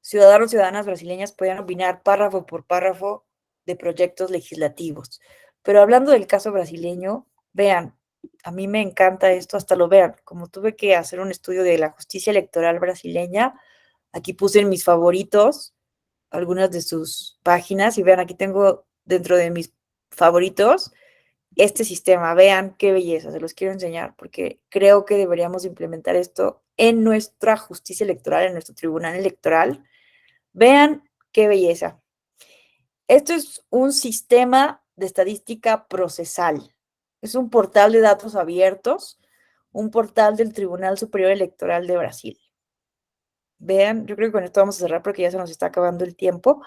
ciudadanos y ciudadanas brasileñas podían opinar párrafo por párrafo de proyectos legislativos. Pero hablando del caso brasileño, vean, a mí me encanta esto, hasta lo vean, como tuve que hacer un estudio de la justicia electoral brasileña, aquí puse en mis favoritos algunas de sus páginas y vean, aquí tengo dentro de mis favoritos este sistema. Vean qué belleza, se los quiero enseñar porque creo que deberíamos implementar esto en nuestra justicia electoral, en nuestro tribunal electoral. Vean qué belleza. Esto es un sistema de estadística procesal. Es un portal de datos abiertos, un portal del Tribunal Superior Electoral de Brasil. Vean, yo creo que con esto vamos a cerrar porque ya se nos está acabando el tiempo.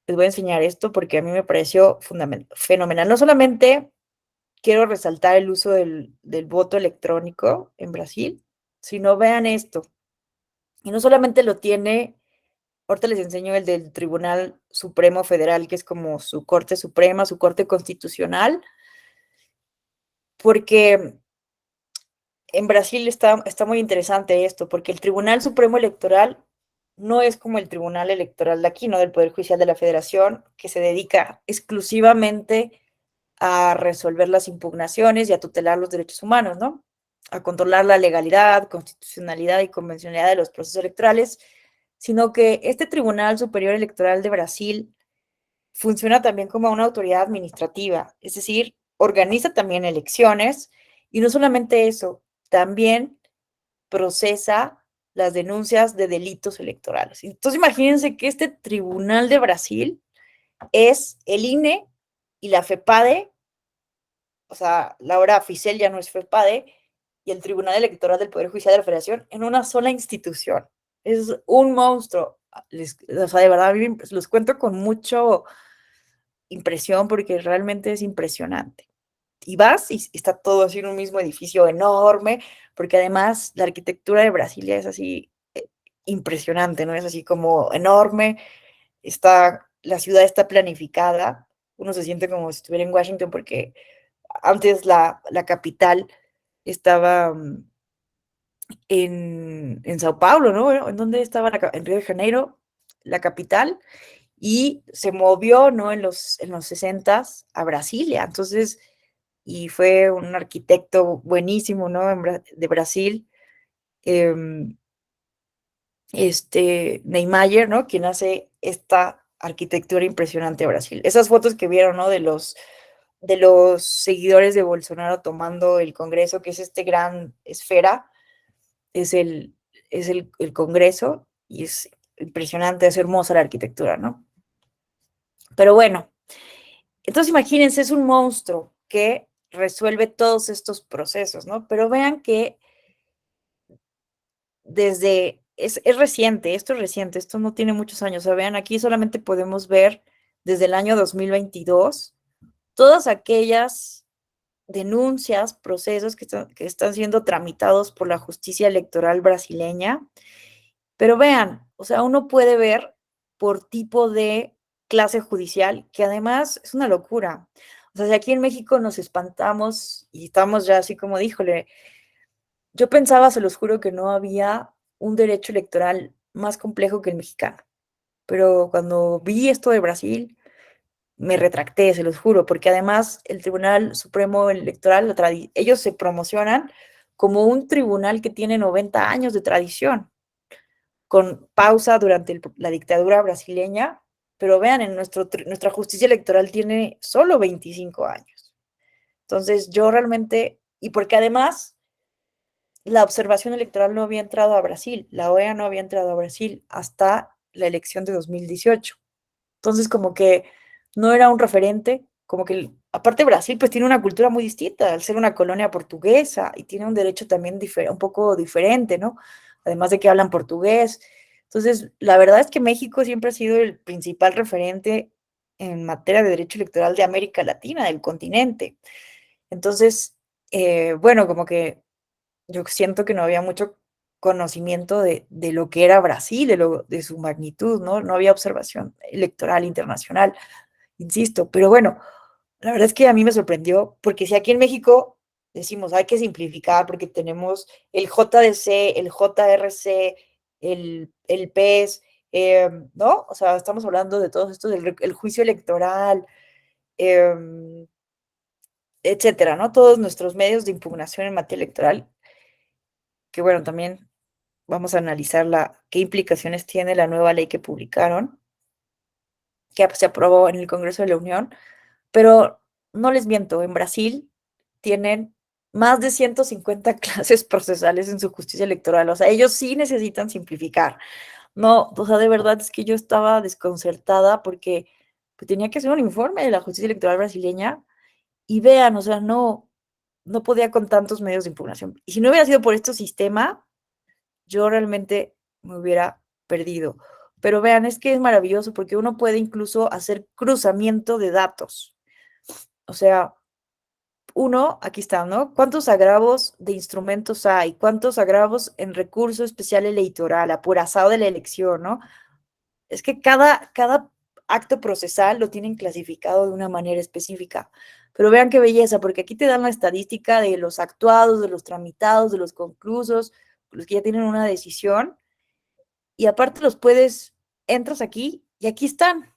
Les voy a enseñar esto porque a mí me pareció fenomenal. No solamente quiero resaltar el uso del voto electrónico en Brasil, sino vean esto. Y no solamente lo tiene ahorita les enseño el del Tribunal Supremo Federal, que es como su Corte Suprema, su Corte Constitucional, porque en Brasil está muy interesante esto, porque el Tribunal Supremo Electoral no es como el Tribunal Electoral de aquí, ¿no? Del Poder Judicial de la Federación, que se dedica exclusivamente a resolver las impugnaciones y a tutelar los derechos humanos, ¿no? A controlar la legalidad, constitucionalidad y convencionalidad de los procesos electorales, sino que este Tribunal Superior Electoral de Brasil funciona también como una autoridad administrativa, es decir, organiza también elecciones y no solamente eso, también procesa las denuncias de delitos electorales. Entonces imagínense que este Tribunal de Brasil es el INE y la FEPADE, o sea, la hora oficial ya no es FEPADE, y el Tribunal Electoral del Poder Judicial de la Federación en una sola institución. Es un monstruo. O sea, de verdad, a mí los cuento con mucho impresión porque realmente es impresionante. Y vas y está todo así en un mismo edificio enorme, porque además la arquitectura de Brasilia es así impresionante, ¿no? Es así como enorme, la ciudad está planificada, uno se siente como si estuviera en Washington porque antes la capital estaba en Sao Paulo, ¿no? ¿En dónde estaba? En Río de Janeiro, la capital, y se movió, ¿no? En los 60s a Brasilia, entonces, y fue un arquitecto buenísimo, ¿no? De Brasil, Niemeyer, ¿no? Quien hace esta arquitectura impresionante de Brasil. Esas fotos que vieron, ¿no? De los seguidores de Bolsonaro tomando el Congreso, que es gran esfera, es el Congreso, y es impresionante, es hermosa la arquitectura, ¿no? Pero bueno, entonces imagínense, es un monstruo que resuelve todos estos procesos, ¿no? Pero vean que es reciente, esto no tiene muchos años, o sea, vean, aquí solamente podemos ver desde el año 2022 todas aquellas denuncias, procesos que están siendo tramitados por la justicia electoral brasileña. Pero vean, o sea, uno puede ver por tipo de clase judicial, que además es una locura. O sea, si aquí en México nos espantamos y estamos ya así como díjole, yo pensaba, se los juro, que no había un derecho electoral más complejo que el mexicano. Pero cuando vi esto de Brasil, me retracté, se los juro, porque además el Tribunal Supremo Electoral, ellos se promocionan como un tribunal que tiene 90 años de tradición, con pausa durante la dictadura brasileña, pero vean, nuestra justicia electoral tiene solo 25 años. Entonces yo realmente, y porque además la observación electoral no había entrado a Brasil, la OEA no había entrado a Brasil hasta la elección de 2018. Entonces como que no era un referente, como que aparte Brasil pues tiene una cultura muy distinta, al ser una colonia portuguesa, y tiene un derecho también un poco diferente, ¿no? Además de que hablan portugués. Entonces, la verdad es que México siempre ha sido el principal referente en materia de derecho electoral de América Latina, del continente. Entonces, bueno, como que yo siento que no había mucho conocimiento de lo que era Brasil, de su magnitud, ¿no? No había observación electoral internacional, insisto, pero bueno, la verdad es que a mí me sorprendió, porque si aquí en México decimos hay que simplificar porque tenemos el JDC, el JRC, el PES, ¿no? O sea, estamos hablando de todo esto, el juicio electoral, etcétera, ¿no? Todos nuestros medios de impugnación en materia electoral, que bueno, también vamos a analizar qué implicaciones tiene la nueva ley que publicaron, que se aprobó en el Congreso de la Unión, pero no les miento, en Brasil tienen más de 150 clases procesales en su justicia electoral, o sea, ellos sí necesitan simplificar. No, o sea, de verdad es que yo estaba desconcertada porque pues, tenía que hacer un informe de la justicia electoral brasileña y vean, o sea, no podía con tantos medios de impugnación. Y si no hubiera sido por este sistema, yo realmente me hubiera perdido. Pero vean, es que es maravilloso porque uno puede incluso hacer cruzamiento de datos. O sea, aquí está, ¿no? ¿Cuántos agravos de instrumentos hay? ¿Cuántos agravos en recurso especial electoral, apurazado de la elección, ¿no? es que cada acto procesal lo tienen clasificado de una manera específica. Pero vean qué belleza, porque aquí te dan la estadística de los actuados, de los tramitados, de los conclusos, los que ya tienen una decisión, y aparte los puedes, entras aquí y aquí están,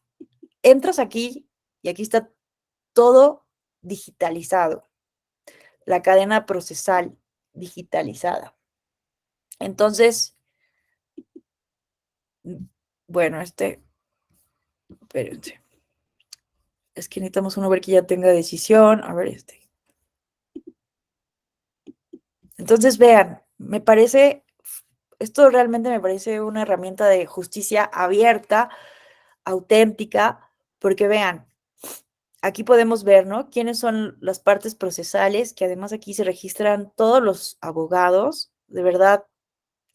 entras aquí y aquí está todo digitalizado, la cadena procesal digitalizada. Entonces, bueno, espérense. Es que necesitamos uno ver que ya tenga decisión. A ver, Entonces, vean, esto realmente me parece una herramienta de justicia abierta, auténtica, porque vean, aquí podemos ver, ¿no? Quiénes son las partes procesales, que además aquí se registran todos los abogados. De verdad,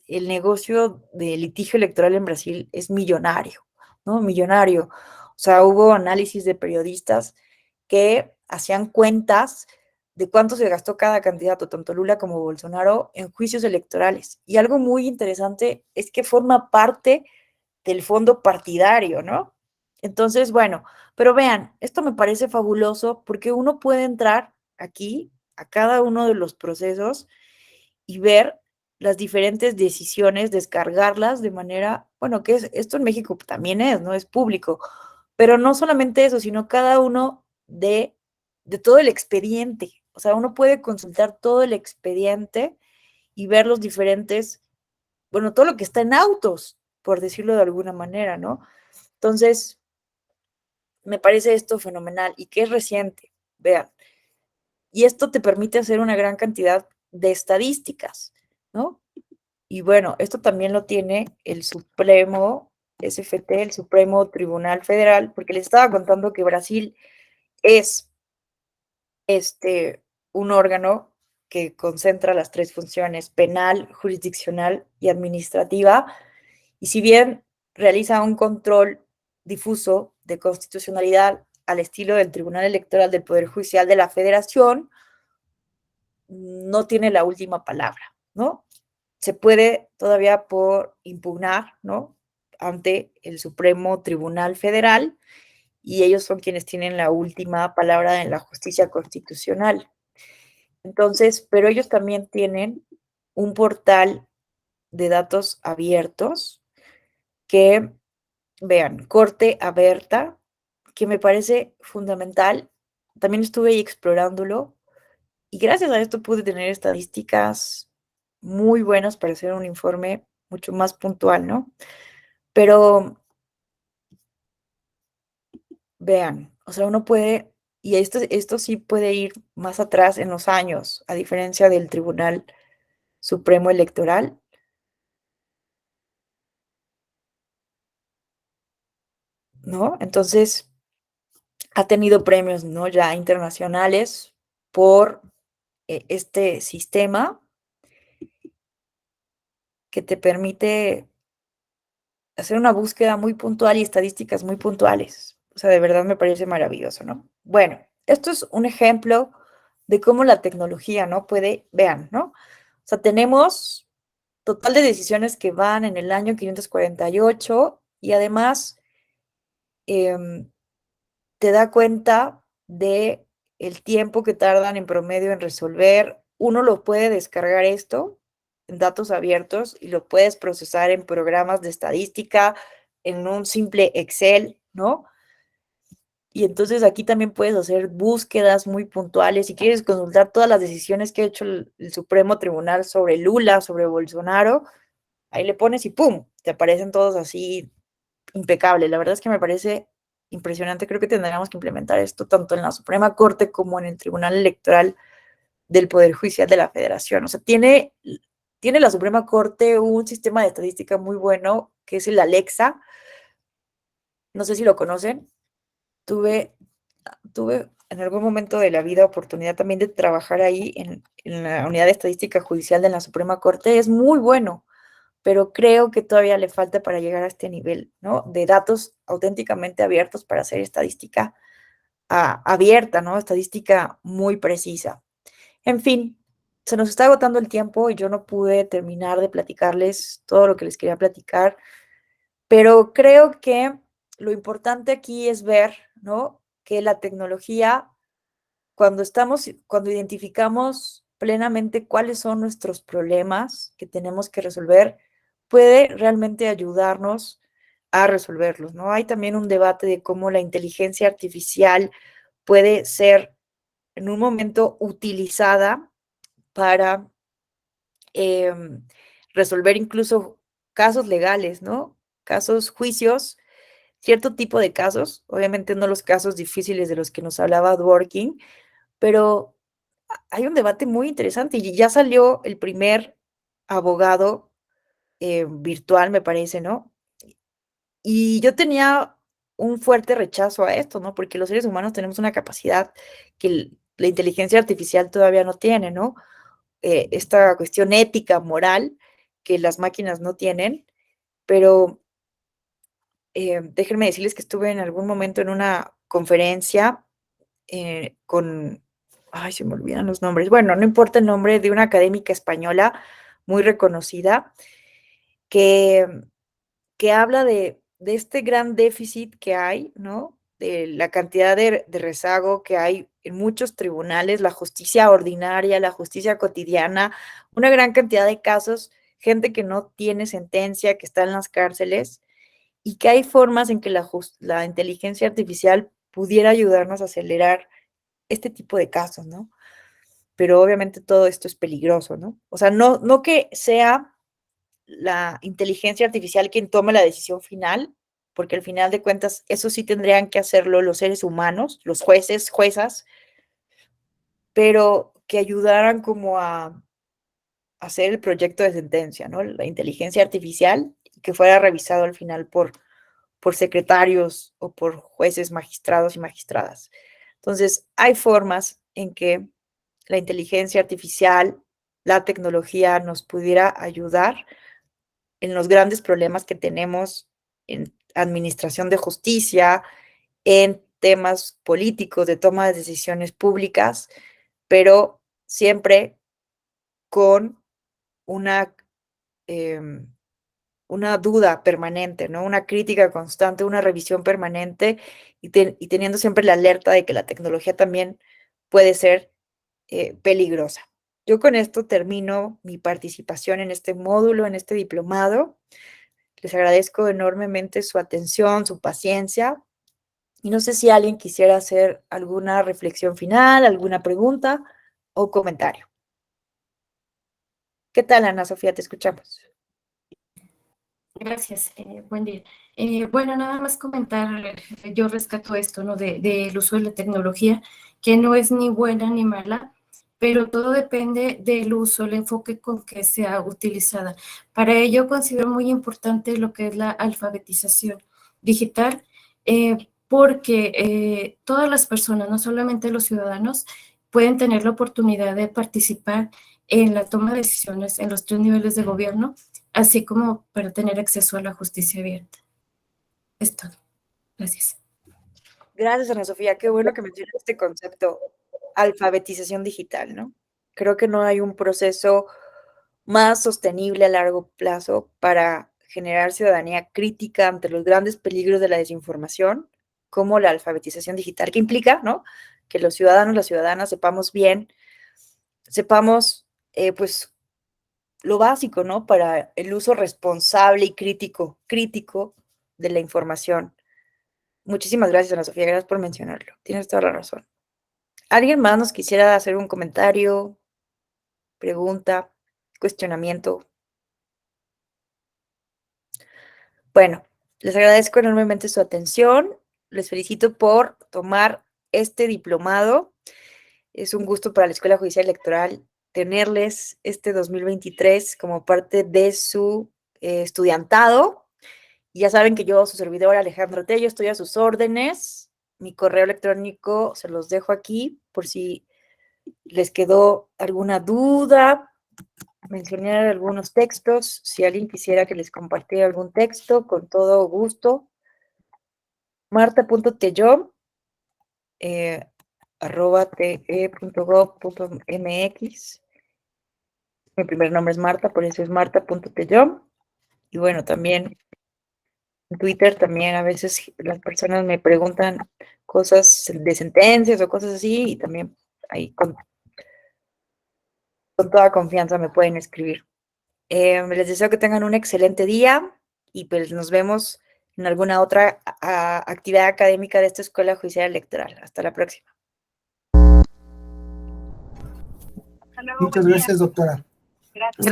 el negocio de litigio electoral en Brasil es millonario, ¿no? Millonario. O sea, hubo análisis de periodistas que hacían cuentas de cuánto se gastó cada candidato, tanto Lula como Bolsonaro, en juicios electorales. Y algo muy interesante es que forma parte del fondo partidario, ¿no? Entonces, bueno, pero vean, esto me parece fabuloso porque uno puede entrar aquí a cada uno de los procesos y ver las diferentes decisiones, descargarlas de manera, bueno, que esto en México también es, ¿no? Es público, pero no solamente eso, sino cada uno de todo el expediente. O sea, uno puede consultar todo el expediente y ver los diferentes, bueno, todo lo que está en autos, por decirlo de alguna manera, ¿no? Entonces, me parece esto fenomenal y que es reciente, vean. Y esto te permite hacer una gran cantidad de estadísticas, ¿no? Y bueno, esto también lo tiene el Supremo SFT, el Supremo Tribunal Federal, porque les estaba contando que Brasil es un órgano que concentra las tres funciones: penal, jurisdiccional y administrativa. Y si bien realiza un control difuso de constitucionalidad al estilo del Tribunal Electoral del Poder Judicial de la Federación, no tiene la última palabra, ¿no? Se puede todavía por impugnar, ¿no? Ante el Supremo Tribunal Federal, y ellos son quienes tienen la última palabra en la justicia constitucional. Entonces, pero ellos también tienen un portal de datos abiertos que, vean, Corte Abierta, que me parece fundamental. También estuve ahí explorándolo y gracias a esto pude tener estadísticas muy buenas para hacer un informe mucho más puntual, ¿no? Pero vean, o sea, uno puede, y esto sí puede ir más atrás en los años, a diferencia del Tribunal Supremo Electoral, ¿no? Entonces, ha tenido premios, ¿no? Ya internacionales por este sistema que te permite hacer una búsqueda muy puntual y estadísticas muy puntuales. O sea, de verdad me parece maravilloso, ¿no? Bueno, esto es un ejemplo de cómo la tecnología, ¿no? Puede, vean, ¿no? O sea, tenemos total de decisiones que van en el año 548 y además te da cuenta de el tiempo que tardan en promedio en resolver. Uno lo puede descargar esto en datos abiertos y lo puedes procesar en programas de estadística, en un simple Excel, ¿no? Y entonces aquí también puedes hacer búsquedas muy puntuales. Si quieres consultar todas las decisiones que ha hecho el Supremo Tribunal sobre Lula, sobre Bolsonaro, ahí le pones y ¡pum! Te aparecen todos así impecable. La verdad es que me parece impresionante. Creo que tendríamos que implementar esto tanto en la Suprema Corte como en el Tribunal Electoral del Poder Judicial de la Federación. O sea, tiene la Suprema Corte un sistema de estadística muy bueno, que es el Alexa. No sé si lo conocen. Tuve en algún momento de la vida oportunidad también de trabajar ahí en la Unidad de Estadística Judicial de la Suprema Corte. Es muy bueno, pero creo que todavía le falta para llegar a este nivel, ¿no? De datos auténticamente abiertos para hacer estadística abierta, ¿no? Estadística muy precisa. En fin, se nos está agotando el tiempo y yo no pude terminar de platicarles todo lo que les quería platicar. Pero creo que lo importante aquí es ver, ¿no? Que la tecnología, cuando identificamos plenamente cuáles son nuestros problemas que tenemos que resolver, puede realmente ayudarnos a resolverlos, ¿no? Hay también un debate de cómo la inteligencia artificial puede ser en un momento utilizada para resolver incluso casos legales, ¿no? Casos, juicios, cierto tipo de casos, obviamente no los casos difíciles de los que nos hablaba Dworkin, pero hay un debate muy interesante y ya salió el primer abogado virtual, me parece, ¿no? Y yo tenía un fuerte rechazo a esto, ¿no? Porque los seres humanos tenemos una capacidad que la inteligencia artificial todavía no tiene, ¿no? Esta cuestión ética, moral, que las máquinas no tienen, pero déjenme decirles que estuve en algún momento en una conferencia con, ay, se me olvidan los nombres, bueno, no importa el nombre, de una académica española muy reconocida, que, que habla de este gran déficit que hay, ¿no? De la cantidad de rezago que hay en muchos tribunales, la justicia ordinaria, la justicia cotidiana, una gran cantidad de casos, gente que no tiene sentencia, que está en las cárceles, y que hay formas en que la inteligencia artificial pudiera ayudarnos a acelerar este tipo de casos, ¿no? Pero obviamente todo esto es peligroso, ¿no? O sea, no que sea la inteligencia artificial quien tome la decisión final, porque al final de cuentas eso sí tendrían que hacerlo los seres humanos, los jueces, juezas, pero que ayudaran como a hacer el proyecto de sentencia, ¿no? La inteligencia artificial, y que fuera revisado al final por secretarios o por jueces, magistrados y magistradas. Entonces, hay formas en que la inteligencia artificial, la tecnología nos pudiera ayudar en los grandes problemas que tenemos en administración de justicia, en temas políticos, de toma de decisiones públicas, pero siempre con una, eh, una duda permanente, ¿no? Una crítica constante, una revisión permanente y teniendo siempre la alerta de que la tecnología también puede ser peligrosa. Yo con esto termino mi participación en este módulo, en este diplomado. Les agradezco enormemente su atención, su paciencia. Y no sé si alguien quisiera hacer alguna reflexión final, alguna pregunta o comentario. ¿Qué tal, Ana Sofía? Te escuchamos. Gracias, buen día. Bueno, nada más comentar, yo rescato esto, ¿no? Del uso de la tecnología, que no es ni buena ni mala, pero todo depende del uso, el enfoque con que sea utilizada. Para ello considero muy importante lo que es la alfabetización digital, porque todas las personas, no solamente los ciudadanos, pueden tener la oportunidad de participar en la toma de decisiones en los 3 niveles de gobierno, así como para tener acceso a la justicia abierta. Es todo. Gracias. Gracias, Ana Sofía. Qué bueno que mencionas este concepto, alfabetización digital, ¿no? Creo que no hay un proceso más sostenible a largo plazo para generar ciudadanía crítica ante los grandes peligros de la desinformación, como la alfabetización digital, que implica, ¿no? Que los ciudadanos, las ciudadanas sepamos bien, sepamos, pues, lo básico, ¿no? Para el uso responsable y crítico de la información. Muchísimas gracias, Ana Sofía, gracias por mencionarlo. Tienes toda la razón. ¿Alguien más nos quisiera hacer un comentario, pregunta, cuestionamiento? Bueno, les agradezco enormemente su atención. Les felicito por tomar este diplomado. Es un gusto para la Escuela Judicial Electoral tenerles este 2023 como parte de su estudiantado. Ya saben que yo, su servidora Alejandra Tello, estoy a sus órdenes. Mi correo electrónico se los dejo aquí por si les quedó alguna duda. Mencioné algunos textos. Si alguien quisiera que les compartiera algún texto, con todo gusto. marta.tello @te.gov.mx. Mi primer nombre es Marta, por eso es marta.tello. Y bueno, también En Twitter también a veces las personas me preguntan cosas de sentencias o cosas así, y también ahí con toda confianza me pueden escribir. Les deseo que tengan un excelente día y pues nos vemos en alguna otra actividad académica de esta Escuela Judicial Electoral. Hasta la próxima. Muchas gracias, doctora. Gracias.